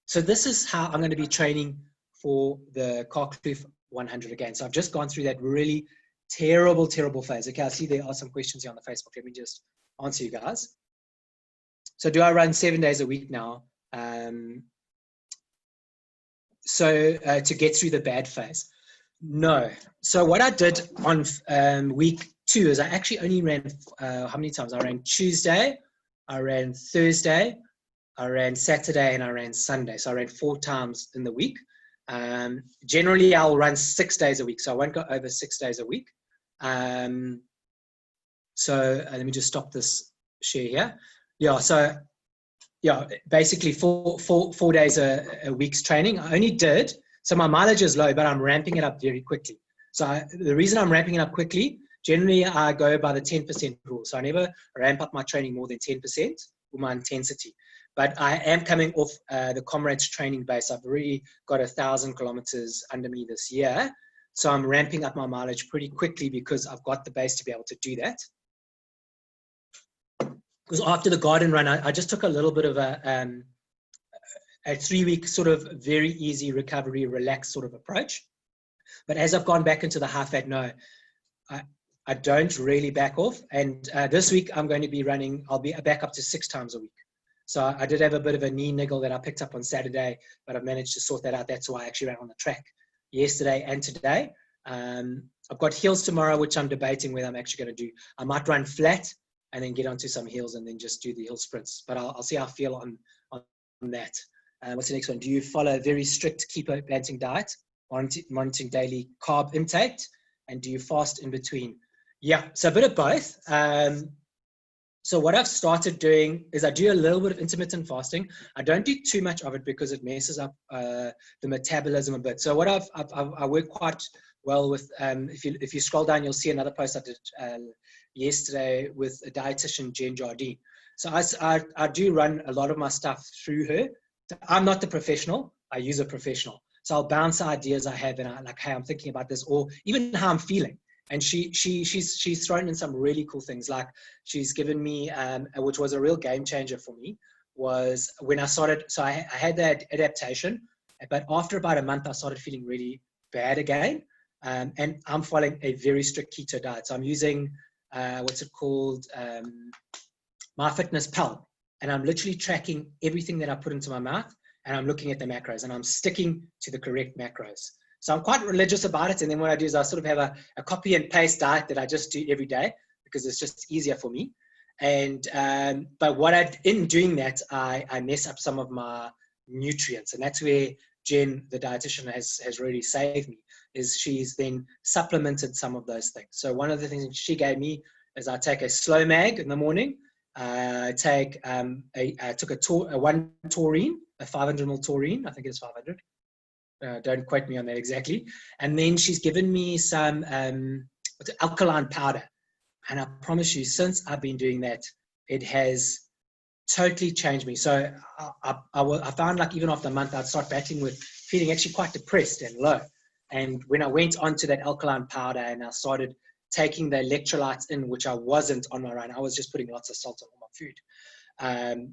So this is how I'm going to be training for the Kalkkloof 100 again. So I've just gone through that really terrible phase. Okay, I see there are some questions here on the Facebook. Let me just answer you guys. So do I run 7 days a week now? To get through the bad phase? No. So what I did on week 2 is I actually only ran, how many times? I ran Tuesday, I ran Thursday, I ran Saturday, and I ran Sunday. So I ran 4 times in the week. Generally, I'll run 6 days a week. So I won't go over 6 days a week. Let me just stop this share here. Yeah, so yeah, basically 4 days a week's training. I only did, so my mileage is low, but I'm ramping it up very quickly. So the reason I'm ramping it up quickly, generally I go by the 10% rule. So I never ramp up my training more than 10% with my intensity. But I am coming off the Comrades training base. I've already got 1,000 kilometers under me this year. So I'm ramping up my mileage pretty quickly because I've got the base to be able to do that. Because after the garden run, I just took a little bit of a 3-week sort of very easy recovery, relaxed sort of approach. But as I've gone back into the high fat, no, I don't really back off. And this week I'm going to be running, I'll be back up to 6 times a week. So I did have a bit of a knee niggle that I picked up on Saturday, but I've managed to sort that out. That's why I actually ran on the track yesterday and today. I've got hills tomorrow, which I'm debating whether I'm actually going to do. I might run flat and then get onto some hills and then just do the hill sprints. But I'll see how I feel on that. What's the next one? Do you follow a very strict keto balancing diet, monitoring daily carb intake, and do you fast in between? Yeah, so a bit of both. So what I've started doing is I do a little bit of intermittent fasting. I don't do too much of it because it messes up the metabolism a bit. So what I work quite well with, if you scroll down, you'll see another post I did yesterday with a dietitian, Jen Jardine. So I do run a lot of my stuff through her. I'm not the professional. I use a professional. So I'll bounce ideas I have and I like, hey, I'm thinking about this, or even how I'm feeling. And she's thrown in some really cool things. Like she's given me, which was a real game changer for me, was when I started. So I had that adaptation, but after about a month, I started feeling really bad again. And I'm following a very strict keto diet. So I'm using what's it called, MyFitnessPal, and I'm literally tracking everything that I put into my mouth, and I'm looking at the macros, and I'm sticking to the correct macros. So I'm quite religious about it. And then what I do is I sort of have a copy and paste diet that I just do every day because it's just easier for me. And, but in doing that, I mess up some of my nutrients. And that's where Jen, the dietitian, has really saved me, is she's then supplemented some of those things. So one of the things she gave me is I take a slow mag in the morning. I took one taurine, a 500 ml taurine. I think it's 500. Don't quote me on that exactly. And then she's given me some alkaline powder. And I promise you, since I've been doing that, it has totally changed me. So I found like even after a month, I'd start battling with feeling actually quite depressed and low. And when I went onto that alkaline powder and I started taking the electrolytes in, which I wasn't on my run, I was just putting lots of salt on all my food.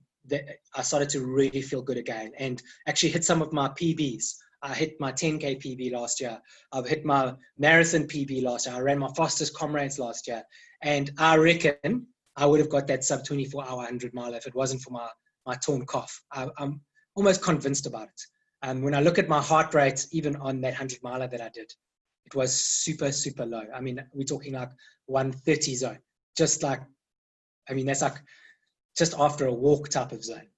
I started to really feel good again and actually hit some of my PBs. I hit my 10K PB last year. I've hit my marathon PB last year. I ran my fastest Comrades last year. And I reckon I would have got that sub 24-hour 100 mile if it wasn't for my torn calf. I'm almost convinced about it. When I look at my heart rate, even on that 100 miler that I did, it was super, super low. I mean, we're talking like 130 zone. Just like, I mean, that's like just after a walk type of zone.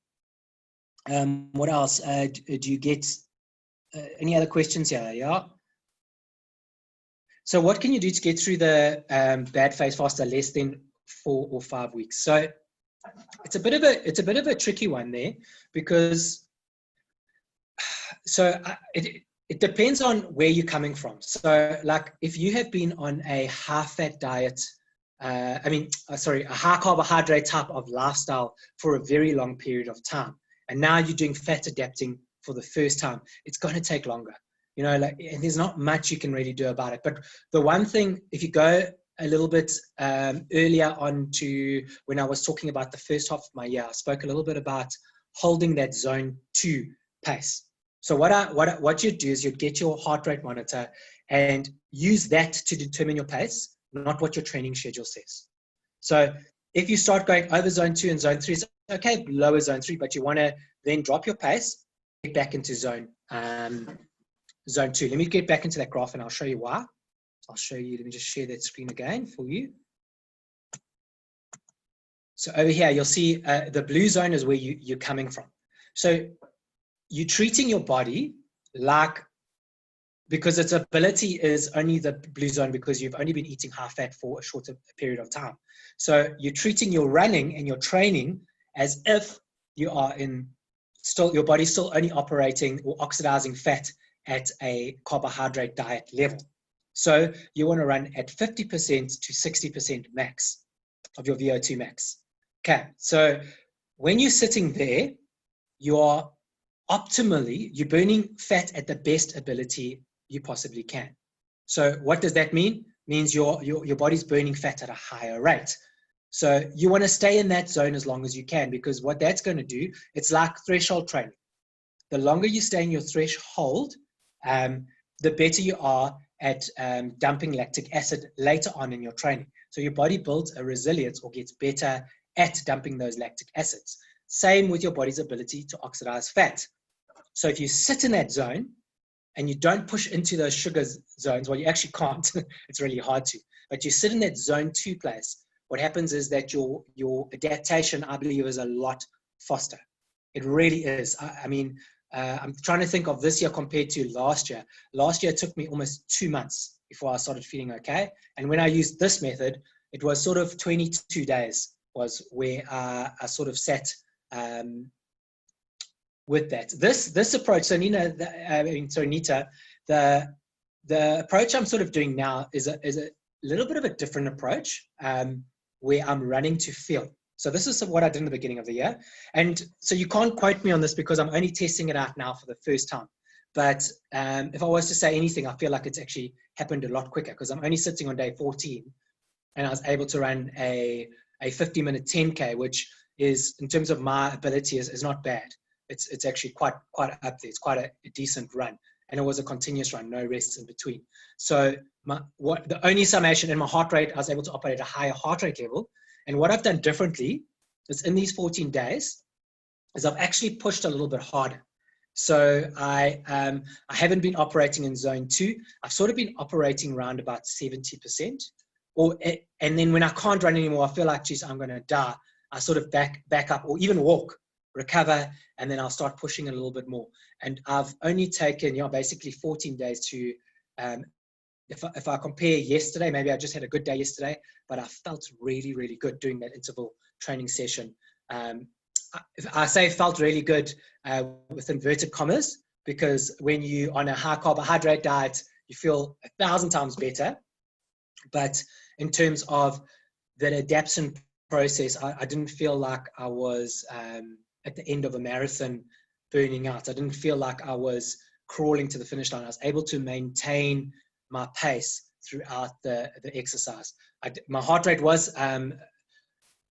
What else? Do you get any other questions here? Yeah. So what can you do to get through the bad phase faster, less than 4 or 5 weeks. So it's a bit of a tricky one there, because it depends on where you're coming from. So like if you have been on a high-fat diet, a high carbohydrate type of lifestyle for a very long period of time, and now you're doing fat adapting for the first time, it's going to take longer. And there's not much you can really do about it. But the one thing, if you go a little bit earlier on to when I was talking about the first half of my year, I spoke a little bit about holding that zone 2 pace. So what you'd do is you'd get your heart rate monitor and use that to determine your pace, not what your training schedule says. So if you start going over zone 2 and zone 3, it's okay, lower zone 3, but you want to then drop your pace, get back into zone 2. Let me get back into that graph and I'll show you why. I'll show you, let me just share that screen again for you. So over here, you'll see the blue zone is where you're coming from. So you're treating your body like, because its ability is only the blue zone because you've only been eating high fat for a shorter period of time. So you're treating your running and your training as if you are your body's still only operating or oxidizing fat at a carbohydrate diet level. So you want to run at 50% to 60% max of your VO2 max. Okay, so when you're sitting there, you're burning fat at the best ability you possibly can. So what does that mean? Means your body's burning fat at a higher rate. So you want to stay in that zone as long as you can, because what that's going to do, it's like threshold training. The longer you stay in your threshold, the better you are at dumping lactic acid later on in your training. So your body builds a resilience or gets better at dumping those lactic acids. Same with your body's ability to oxidize fat. So if you sit in that zone and you don't push into those sugar zones, well, you actually can't. It's really hard to. But you sit in that zone 2 place, what happens is that your adaptation, I believe, is a lot faster. It really is. I'm trying to think of this year compared to last year. Last year, it took me almost 2 months before I started feeling okay. And when I used this method, it was sort of 22 days was where I sort of sat with that. This approach, so Nita, the approach I'm sort of doing now is a little bit of a different approach where I'm running to feel. So this is what I did in the beginning of the year. And so you can't quote me on this because I'm only testing it out now for the first time. But if I was to say anything, I feel like it's actually happened a lot quicker because I'm only sitting on day 14 and I was able to run a 50-minute 10K, which is, in terms of my ability, is not bad. It's actually quite up there. It's quite a decent run. And it was a continuous run, no rests in between. So the only summation in my heart rate, I was able to operate at a higher heart rate level. And what I've done differently is in these 14 days is I've actually pushed a little bit harder. So I haven't been operating in zone 2. I've sort of been operating around about 70%. And then when I can't run anymore, I feel like, geez, I'm going to die. I sort of back up or even walk, recover, and then I'll start pushing a little bit more. And I've only taken, basically 14 days to, if I compare yesterday, maybe I just had a good day yesterday, but I felt really, really good doing that interval training session. I say felt really good with inverted commas, because when you're on a high carbohydrate diet, you feel 1,000 times better. But in terms of that adaptation process, I didn't feel like I was at the end of a marathon burning out. I didn't feel like I was crawling to the finish line. I was able to maintain my pace throughout the exercise. My heart rate was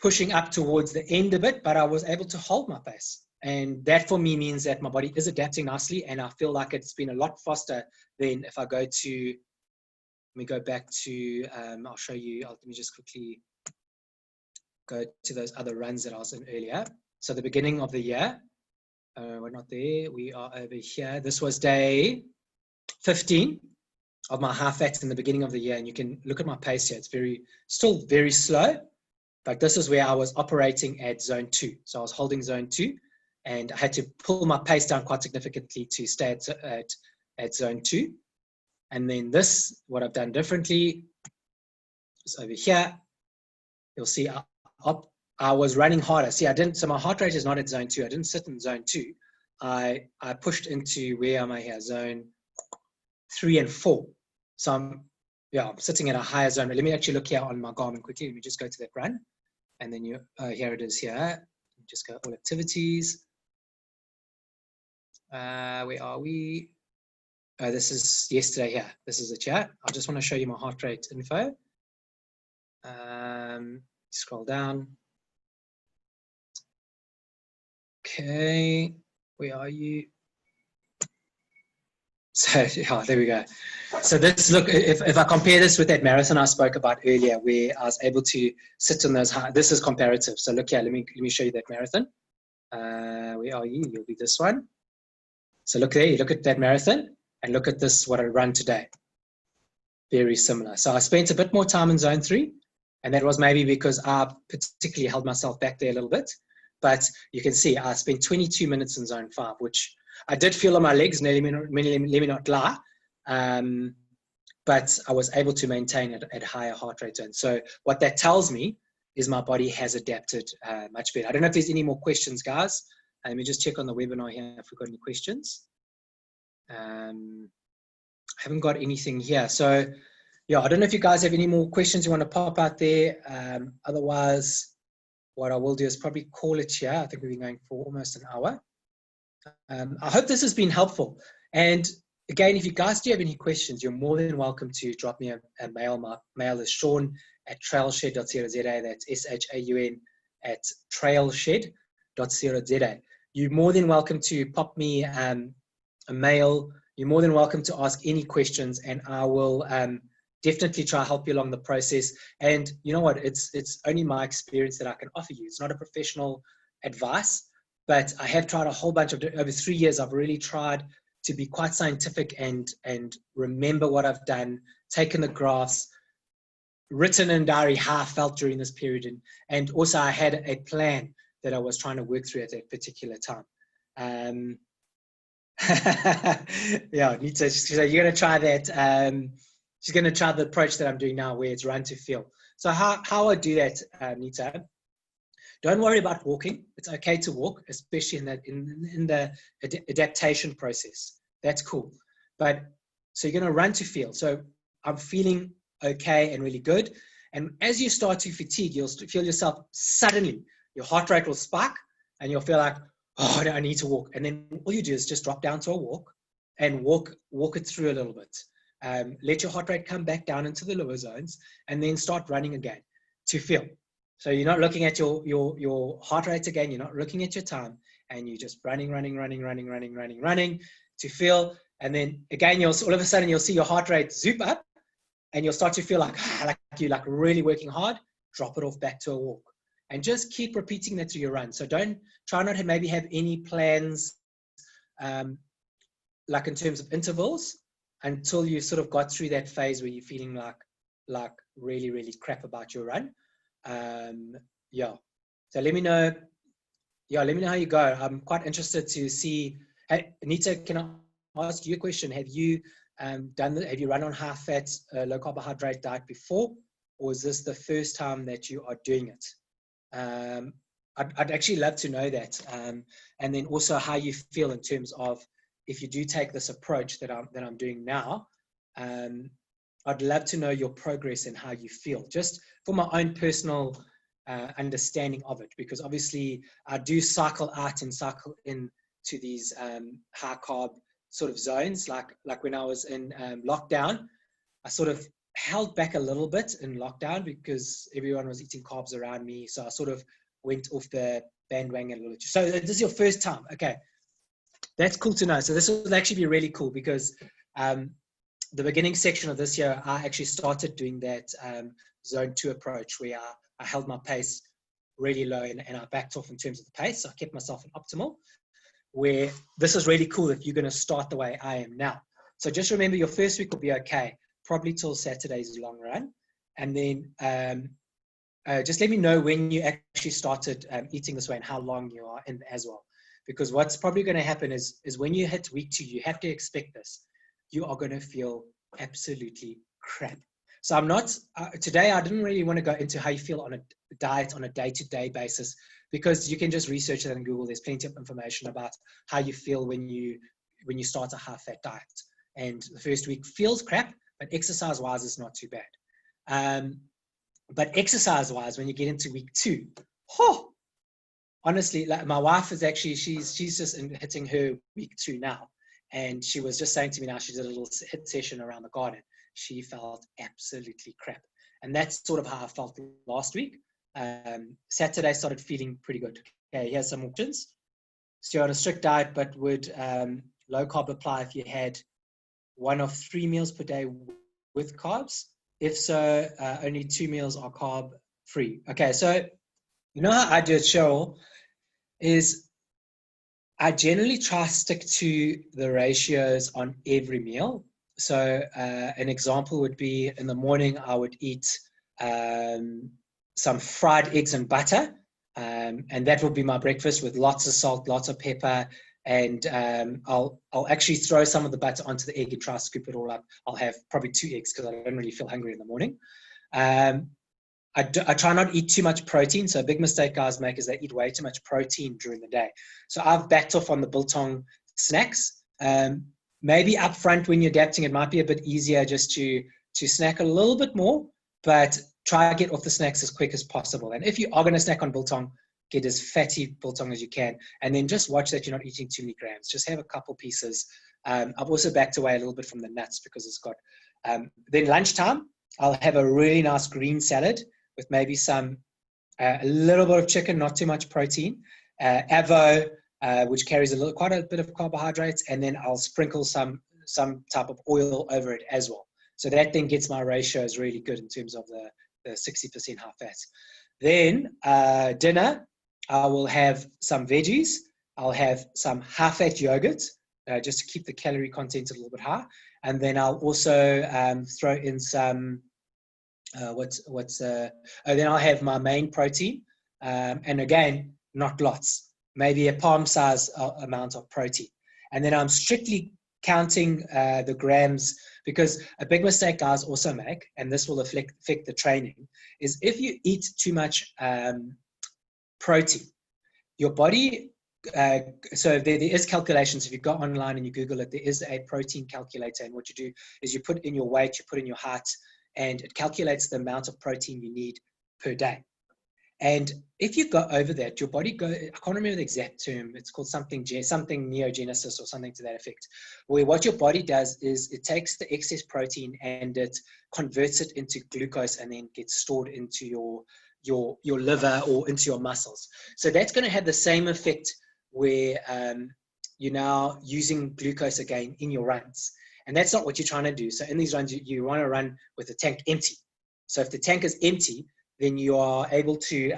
pushing up towards the end of it, but I was able to hold my pace. And that for me means that my body is adapting nicely, and I feel like it's been a lot faster than if I go to, let me go back to, I'll show you, let me just quickly go to those other runs that I was in earlier. So the beginning of the year, we're not there, we are over here. This was day 15 of my high fat in the beginning of the year, and you can look at my pace here. It's still very slow, but this is where I was operating at zone 2. So I was holding zone 2, and I had to pull my pace down quite significantly to stay at zone 2. And then what I've done differently is over here. you'll see I was running harder. See, so my heart rate is not at zone 2. I didn't sit in zone 2. I pushed into, where am I here? Zone 3 and 4. So I'm sitting at a higher zone. Let me actually look here on my Garmin quickly. Let me just go to that run. And then here it is here. Just go all activities. Where are we? This is yesterday here. This is it here. I just want to show you my heart rate info. Scroll down. Okay, where are you? So there we go. So this, look, if I compare this with that marathon I spoke about earlier, where I was able to sit on those high, this is comparative. So look here, let me show you that marathon. Where are you? You'll be this one. So look there, you look at that marathon and look at this, what I run today. Very similar. So I spent a bit more time in zone 3, and that was maybe because I particularly held myself back there a little bit. But you can see I spent 22 minutes in zone 5, which I did feel on my legs, let me not lie. But I was able to maintain it at higher heart rate zones. So what that tells me is my body has adapted much better. I don't know if there's any more questions, guys. Let me just check on the webinar here if we've got any questions. I haven't got anything here. So yeah, I don't know if you guys have any more questions you want to pop out there. Otherwise, what I will do is probably call it here. I think we've been going for almost an hour. I hope this has been helpful. And again, if you guys do have any questions, you're more than welcome to drop me a mail. My mail is shaun@trailshed.co.za. That's SHAUN@trailshed.co.za. You're more than welcome to pop me a mail. You're more than welcome to ask any questions, and I will definitely try to help you along the process. And you know what? It's only my experience that I can offer you. It's not a professional advice, but I have tried a whole bunch of, over 3 years, I've really tried to be quite scientific and remember what I've done, taken the graphs, written in diary how I felt during this period. And also I had a plan that I was trying to work through at that particular time. Yeah, Nita, so you're going to try that. She's going to try the approach that I'm doing now, where it's run to feel. So how I do that, Nita, don't worry about walking. It's okay to walk, especially in the adaptation process. That's cool. But so you're going to run to feel. So I'm feeling okay and really good. And as you start to fatigue, you'll feel yourself suddenly, your heart rate will spike and you'll feel like, oh, I need to walk. And then all you do is just drop down to a walk and walk it through a little bit. Let your heart rate come back down into the lower zones and then start running again to feel. So you're not looking at your heart rate again. You're not looking at your time, and you're just running to feel. And then again, all of a sudden you'll see your heart rate zoop up, and you'll start to feel like you're really working hard. Drop it off back to a walk, and just keep repeating that through your run. So try not to maybe have any plans, like in terms of intervals, until you sort of got through that phase where you're feeling like really crap about your run. Yeah, so let me know how you go. I'm quite interested to see. Hey, Anita, can I ask you a question? Have you have you run on high fat, low carbohydrate diet before, or is this the first time that you are doing it? I'd actually love to know that, and then also how you feel in terms of if you do take this approach that I'm doing now. I'd love to know your progress and how you feel, just for my own personal understanding of it, because obviously I do cycle out and cycle in to these high carb sort of zones. Like when I was in lockdown, I sort of held back a little bit in lockdown because everyone was eating carbs around me. So I sort of went off the bandwagon a little bit. So this is your first time. Okay. That's cool to know. So this will actually be really cool because the beginning section of this year, I actually started doing that zone 2 approach where I held my pace really low and I backed off in terms of the pace. So I kept myself in optimal, where this is really cool if you're going to start the way I am now. So just remember your first week will be okay, probably till Saturday's long run. And then just let me know when you actually started eating this way and how long you are in as well. Because what's probably going to happen is when you hit week 2, you have to expect this. You are going to feel absolutely crap. So I'm not, today I didn't really want to go into how you feel on a diet on a day-to-day basis, because you can just research that on Google. There's plenty of information about how you feel when you start a high-fat diet. And the first week feels crap, but exercise-wise, it's not too bad. But exercise-wise, when you get into week 2, honestly, like my wife is actually, she's just hitting her week 2 now. And she was just saying to me now, she did a little hit session around the garden. She felt absolutely crap. And that's sort of how I felt last week. Saturday started feeling pretty good. Okay, here's some options. So you're on a strict diet, but would low carb apply if you had 1 of 3 meals per day with carbs? If so, only 2 meals are carb free. Okay, so you know how I do it, Cheryl, is I generally try to stick to the ratios on every meal. So an example would be in the morning, I would eat some fried eggs and butter. And that would be my breakfast with lots of salt, lots of pepper. And I'll actually throw some of the butter onto the egg and try to scoop it all up. I'll have probably 2 eggs because I don't really feel hungry in the morning. I try not to eat too much protein. So a big mistake guys make is they eat way too much protein during the day. So I've backed off on the biltong snacks. Maybe up front when you're adapting, it might be a bit easier just to snack a little bit more, but try to get off the snacks as quick as possible. And if you are going to snack on biltong, get as fatty biltong as you can. And then just watch that you're not eating too many grams. Just have a couple pieces. I've also backed away a little bit from the nuts because it's got, then lunchtime, I'll have a really nice green salad with maybe some, a little bit of chicken, not too much protein, avo, which carries quite a bit of carbohydrates, and then I'll sprinkle some type of oil over it as well. So that then gets my ratios really good in terms of the 60% high fat. Then dinner, I will have some veggies. I'll have some high fat yogurt, just to keep the calorie content a little bit high. And then I'll also throw in some, then I'll have my main protein. And again, not lots, maybe a palm size amount of protein. And then I'm strictly counting the grams, because a big mistake guys also make, and this will affect the training, is if you eat too much protein, your body, so there is calculations. If you go online and you Google it, there is a protein calculator. And what you do is you put in your weight, you put in your height, and it calculates the amount of protein you need per day. And if you go over that, your body I can't remember the exact term. It's called something neogenesis or something to that effect, where what your body does is it takes the excess protein and it converts it into glucose and then gets stored into your liver or into your muscles. So that's going to have the same effect where you're now using glucose again in your runs. And that's not what you're trying to do. So in these runs, you want to run with the tank empty. So if the tank is empty, then you are able to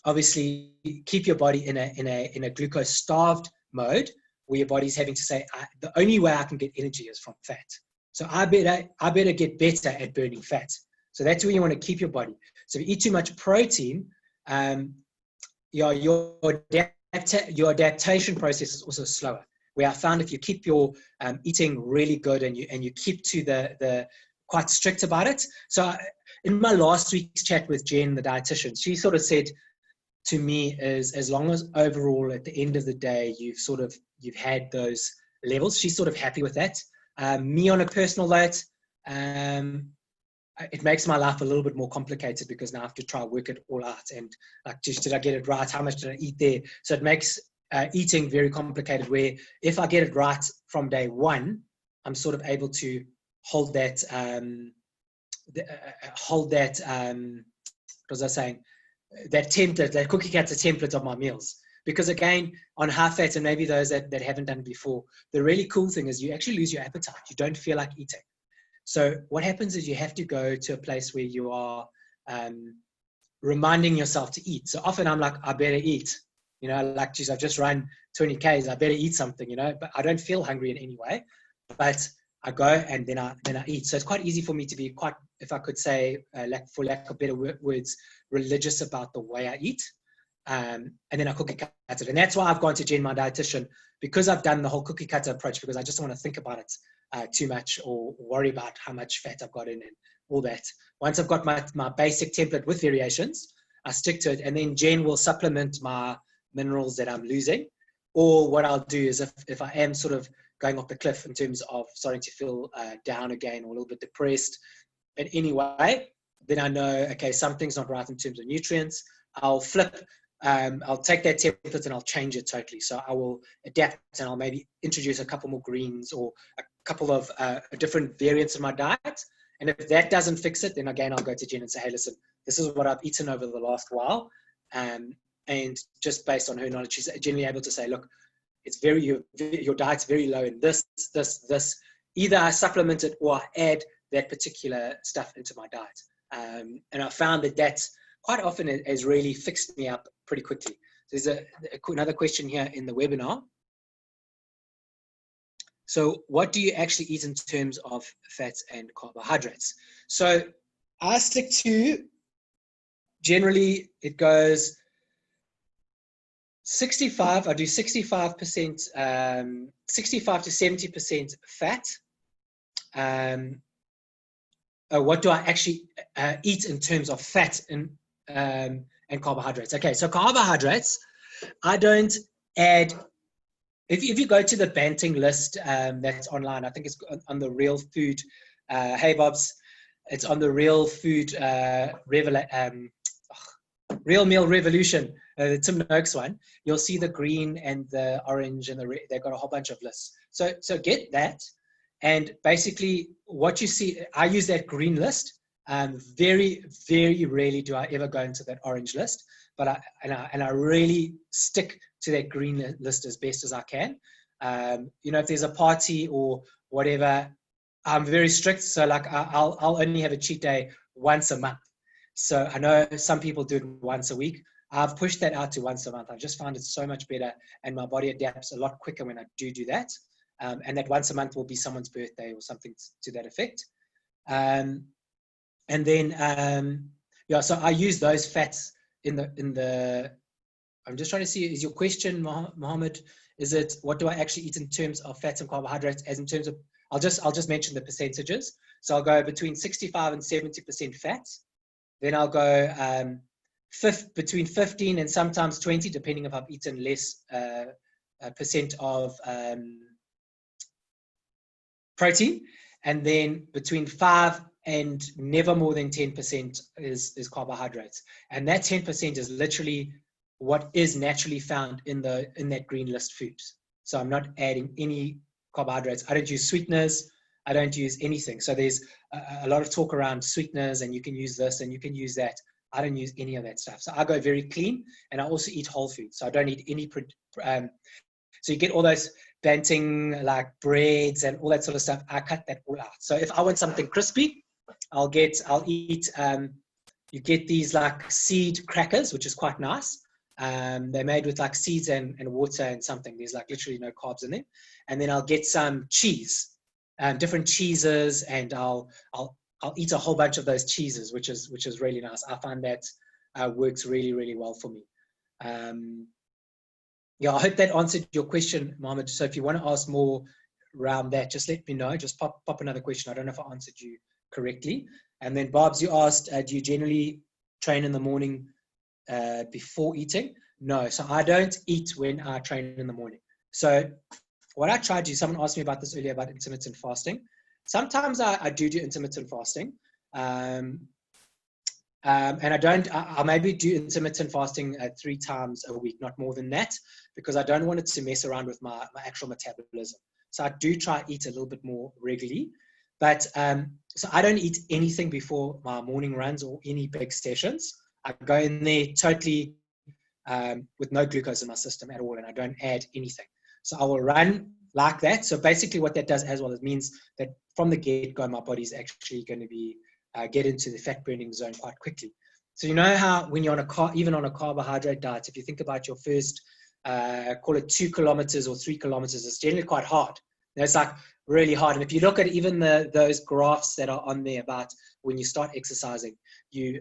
obviously keep your body in a glucose starved mode, where your body's having to say, the only way I can get energy is from fat. So I better get better at burning fat. So that's where you want to keep your body. So if you eat too much protein, your adaptation process is also slower. Where I found if you keep your eating really good and you keep to the quite strict about it. So in my last week's chat with Jen, the dietitian, she sort of said to me is, as long as overall at the end of the day you've had those levels, she's sort of happy with that. Me on a personal diet, it makes my life a little bit more complicated, because now I have to try to work it all out, and like, just did I get it right? How much did I eat there? So it makes eating very complicated, where if I get it right from day one, I'm sort of able to hold that, what was I saying? That template, that cookie cutter template of my meals. Because again, on high fat, and maybe those that haven't done it before, the really cool thing is you actually lose your appetite. You don't feel like eating. So what happens is you have to go to a place where you are reminding yourself to eat. So often I'm like, I better eat. You know, like, geez, I've just run 20 Ks. I better eat something, you know, but I don't feel hungry in any way. But I go and then I eat. So it's quite easy for me to be quite, if I could say, for lack of better words, religious about the way I eat. And then I cookie cut it. And that's why I've gone to Jen, my dietitian, because I've done the whole cookie cutter approach, because I just don't want to think about it too much or worry about how much fat I've got in and all that. Once I've got my basic template with variations, I stick to it, and then Jen will supplement my minerals that I'm losing. Or what I'll do is if I am sort of going off the cliff in terms of starting to feel down again or a little bit depressed in any way, then I know, okay, something's not right in terms of nutrients. I'll flip, I'll take that template and I'll change it totally. So I will adapt and I'll maybe introduce a couple more greens or a couple of different variants of my diet. And if that doesn't fix it, then again, I'll go to Jen and say, hey, listen, this is what I've eaten over the last while. And just based on her knowledge, she's generally able to say, look, it's your diet's very low in this. Either I supplement it or I add that particular stuff into my diet. And I found that quite often has really fixed me up pretty quickly. There's another question here in the webinar. So what do you actually eat in terms of fats and carbohydrates? So I stick to, generally it goes 65, I do 65%, 65 to 70% fat. What do I actually eat in terms of fat and carbohydrates? Okay, so carbohydrates, I don't add. If you go to the Banting list that's online, I think it's on the Real Food. Hey, Bobs, it's on the Real Food Real Meal Revolution, the Tim Noakes one. You'll see the green and the orange and the red. They've got a whole bunch of lists. So get that. And basically what you see, I use that green list. Very, very rarely do I ever go into that orange list, but I really stick to that green list as best as I can. If there's a party or whatever, I'm very strict. So like I'll only have a cheat day once a month. So I know some people do it once a week. I've pushed that out to once a month. I've just found it so much better, and my body adapts a lot quicker when I do that. And that once a month will be someone's birthday or something to that effect. And then, so I use those fats in the, I'm just trying to see, is your question, Mohammed, is it, what do I actually eat in terms of fats and carbohydrates, as in terms of, I'll just mention the percentages. So I'll go between 65 and 70% fats. Then I'll go between 15 and sometimes 20, depending if I've eaten less percent of protein. And then between 5 and never more than 10% is carbohydrates. And that 10% is literally what is naturally found in that green list foods. So I'm not adding any carbohydrates. I don't use sweeteners. I don't use anything. So there's a lot of talk around sweeteners, and you can use this and you can use that. I don't use any of that stuff. So I go very clean, and I also eat whole foods. So I don't eat any, so you get all those Banting like breads and all that sort of stuff. I cut that all out. So if I want something crispy, I'll eat, you get these like seed crackers, which is quite nice. They're made with like seeds and water and something. There's like literally no carbs in them. And then I'll get some cheese, different cheeses, and I'll eat a whole bunch of those cheeses, which is really nice. I find that works really, really well for me. I hope that answered your question, Mohammed. So if you want to ask more around that, just let me know. Just pop another question. I don't know if I answered you correctly. And then Bobs, you asked, do you generally train in the morning before eating? No, so I don't eat when I train in the morning. So what I try to do, someone asked me about this earlier about intermittent fasting. Sometimes I do intermittent fasting. And I'll maybe do intermittent fasting 3 times a week, not more than that, because I don't want it to mess around with my actual metabolism. So I do try to eat a little bit more regularly, but so I don't eat anything before my morning runs or any big sessions. I go in there totally with no glucose in my system at all, and I don't add anything. So I will run like that. So basically what that does as well, it means that from the get-go, my body's actually going to be get into the fat burning zone quite quickly. So you know how when you're on even on a carbohydrate diet, if you think about your first, call it 2 kilometers or 3 kilometers, it's generally quite hard. It's like really hard. And if you look at even those graphs that are on there about when you start exercising, your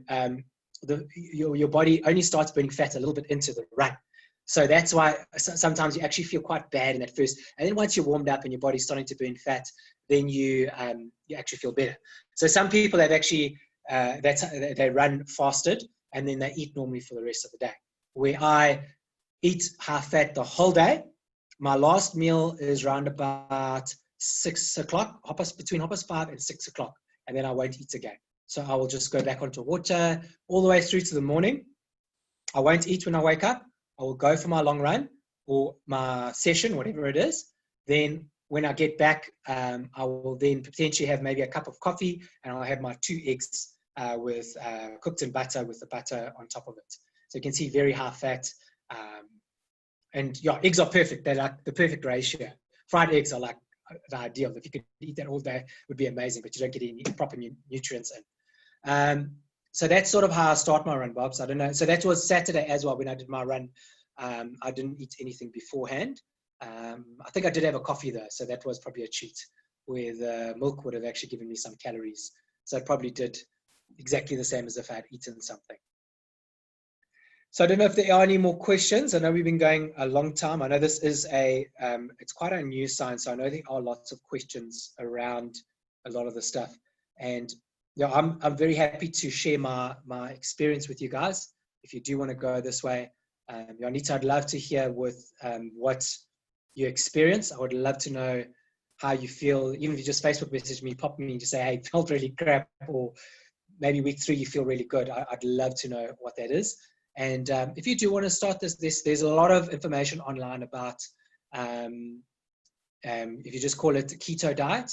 body only starts burning fat a little bit into the run. So that's why sometimes you actually feel quite bad in that first. And then once you're warmed up and your body's starting to burn fat, then you actually feel better. So some people have actually, they run fasted and then they eat normally for the rest of the day. Where I eat high fat the whole day. My last meal is around about 6 o'clock, between 5 and 6 o'clock, and then I won't eat again. So I will just go back onto water all the way through to the morning. I won't eat when I wake up. I will go for my long run or my session, whatever it is. Then when I get back, I will then potentially have maybe a cup of coffee, and I'll have my 2 eggs with cooked in butter with the butter on top of it. So you can see very high fat. And yeah, eggs are perfect. They're like the perfect ratio. Fried eggs are like the ideal. If you could eat that all day, it would be amazing, but you don't get any proper nutrients in. So that's sort of how I start my run, Bobs. I don't know. So that was Saturday as well when I did my run. I didn't eat anything beforehand. I think I did have a coffee though, so that was probably a cheat, where the milk would have actually given me some calories. So I probably did exactly the same as if I had eaten something. So I don't know if there are any more questions. I know we've been going a long time. I know this is it's quite a new science. So I know there are lots of questions around a lot of the stuff. And yeah, I'm very happy to share my experience with you guys. If you do want to go this way, Janita, I'd love to hear with what you experience. I would love to know how you feel. Even if you just Facebook message me, pop me and just say, hey, it felt really crap, or maybe week 3 you feel really good. I'd love to know what that is. And if you do want to start there's a lot of information online about if you just call it keto diet,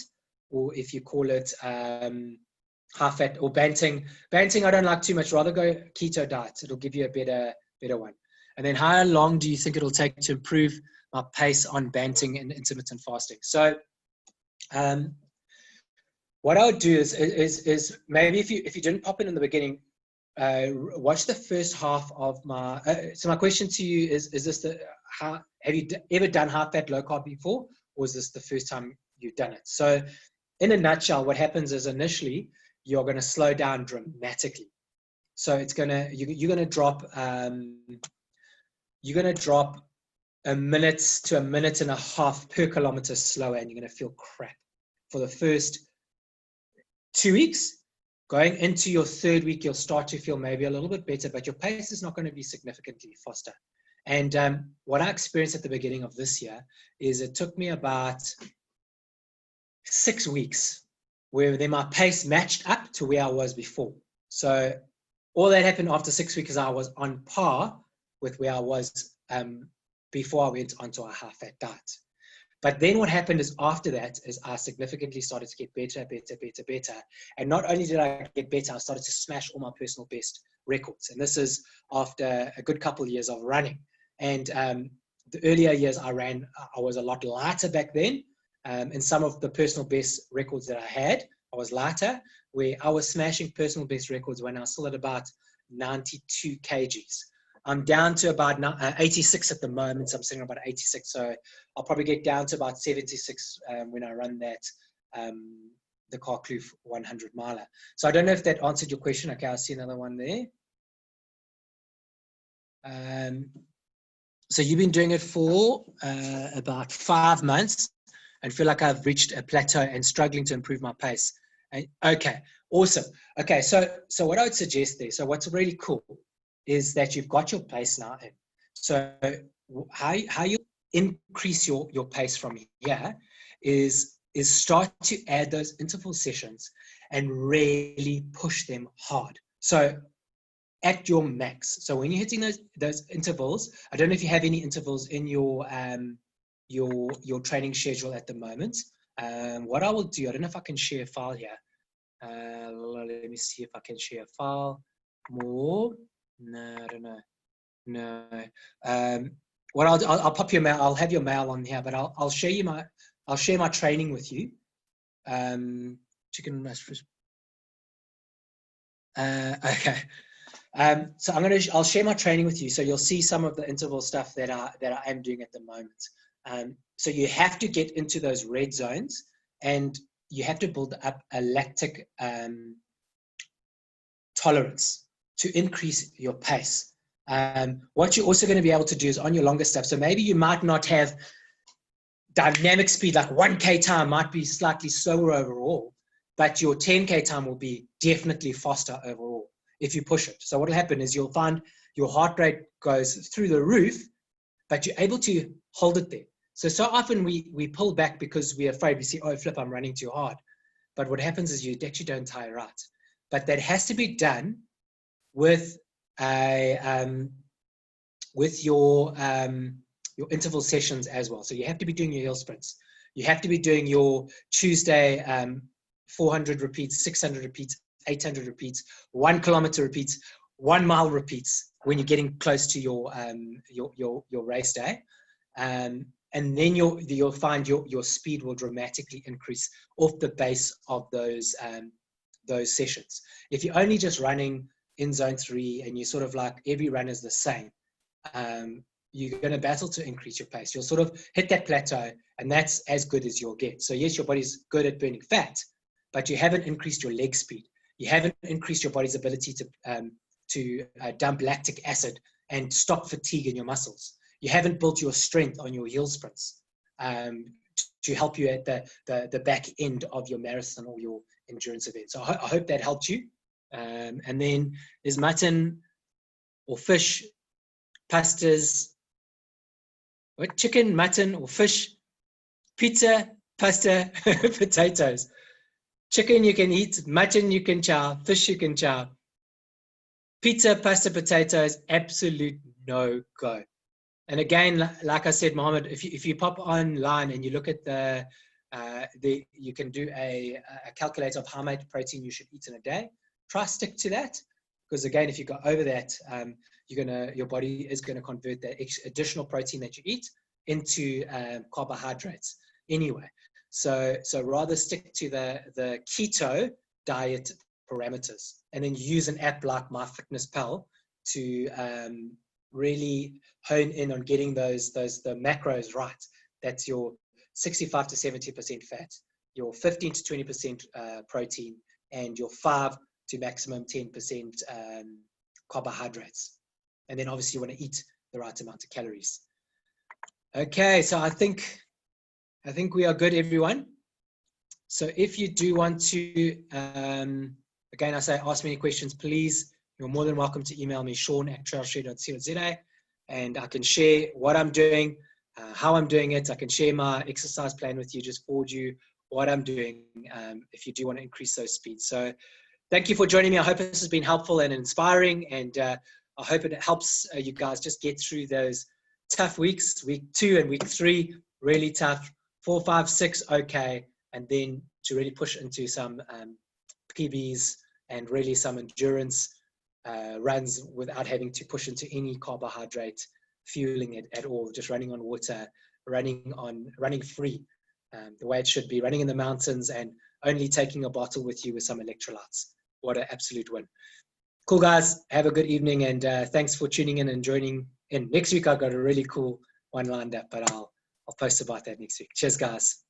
or if you call it high fat or banting. Banting I don't like too much. Rather go keto diet. It'll give you a better one. And then how long do you think it'll take to improve my pace on banting and intermittent fasting? So what I would do is maybe if you didn't pop in the beginning, watch the first half of my. So my question to you is this have you ever done high fat low carb before, or is this the first time you've done it? So in a nutshell, what happens is initially you're going to slow down dramatically. So it's you're going to drop a minute to a minute and a half per kilometer slower, and you're going to feel crap for the first 2 weeks. Going into your 3rd week, you'll start to feel maybe a little bit better, but your pace is not going to be significantly faster. And what I experienced at the beginning of this year is it took me about 6 weeks where then my pace matched up to where I was before. So all that happened after 6 weeks is I was on par with where I was before I went onto a high fat diet. But then what happened is after that is I significantly started to get better. And not only did I get better, I started to smash all my personal best records. And this is after a good couple of years of running. And the earlier years I ran, I was a lot lighter back then. And some of the personal best records that I had, I was lighter, where I was smashing personal best records when I was still at about 92 kgs. I'm down to about 86 at the moment. So I'm sitting about 86. So I'll probably get down to about 76 when I run that, the Carkloof 100 miler. So I don't know if that answered your question. Okay, I see another one there. So you've been doing it for about 5 months and feel like I've reached a plateau and struggling to improve my pace. Okay, awesome. Okay, so what I would suggest there, so what's really cool is that you've got your pace now in. So how you increase your pace from here is start to add those interval sessions and really push them hard. So at your max. So when you're hitting those intervals, I don't know if you have any intervals in your training schedule at the moment. What I will do, I don't know if I can share a file here. Let me see if I can share a file more. No, I don't know. No. What I'll pop your mail. I'll have your mail on here, but I'll share my training with you. Chicken breast. Okay. So I'll share my training with you, so you'll see some of the interval stuff that I am doing at the moment. So you have to get into those red zones, and you have to build up a lactic tolerance to increase your pace. What you're also going to be able to do is on your longer stuff. So maybe you might not have dynamic speed, like 1K time might be slightly slower overall, but your 10K time will be definitely faster overall if you push it. So what will happen is you'll find your heart rate goes through the roof, but you're able to hold it there. So often we pull back because we're afraid. We see, oh, flip, I'm running too hard. But what happens is you actually don't tire out. But that has to be done with your interval sessions as well. So you have to be doing your hill sprints. You have to be doing your Tuesday 400 repeats, 600 repeats, 800 repeats, 1 kilometer repeats, 1 mile repeats when you're getting close to your race day. And then you'll find your speed will dramatically increase off the base of those sessions. If you're only just running in zone 3 and you sort of like every run is the same, you're going to battle to increase your pace. You'll sort of hit that plateau, and that's as good as you'll get. So yes, your body's good at burning fat, but you haven't increased your leg speed. You haven't increased your body's ability to dump lactic acid and stop fatigue in your muscles. You haven't built your strength on your hill sprints to help you at the back end of your marathon or your endurance event. So I hope that helped you. And then there's mutton or fish, pastas, what, chicken, mutton or fish, pizza, pasta, potatoes. Chicken you can eat, mutton you can chow, fish you can chow. Pizza, pasta, potatoes, absolute no go. And again, like I said, Mohammed, if you pop online and you look at you can do a calculator of how much protein you should eat in a day. Try stick to that, because again, if you go over that, your body is going to convert that additional protein that you eat into carbohydrates anyway. So rather stick to the keto diet parameters, and then use an app like MyFitnessPal to really hone in on getting the macros right. That's your 65 to 70% fat, your 15 to 20% protein, and your 5 to maximum 10% carbohydrates. And then obviously you want to eat the right amount of calories. Okay, so I think we are good, everyone. So if you do want to, again, I say ask me any questions, please. You're more than welcome to email me, shaun@trailshare.co.za, and I can share what I'm doing, how I'm doing it. I can share my exercise plan with you, just forward you what I'm doing if you do want to increase those speeds. So thank you for joining me. I hope this has been helpful and inspiring, and I hope it helps you guys just get through those tough weeks, week 2 and week 3, really tough, 4, 5, 6, okay, and then to really push into some PBs and really some endurance runs without having to push into any carbohydrate fueling it at all, just running on water, running free, the way it should be, running in the mountains and only taking a bottle with you with some electrolytes. What an absolute win. Cool, guys. Have a good evening, and thanks for tuning in and joining in. Next week, I've got a really cool one lined up, but I'll post about that next week. Cheers, guys.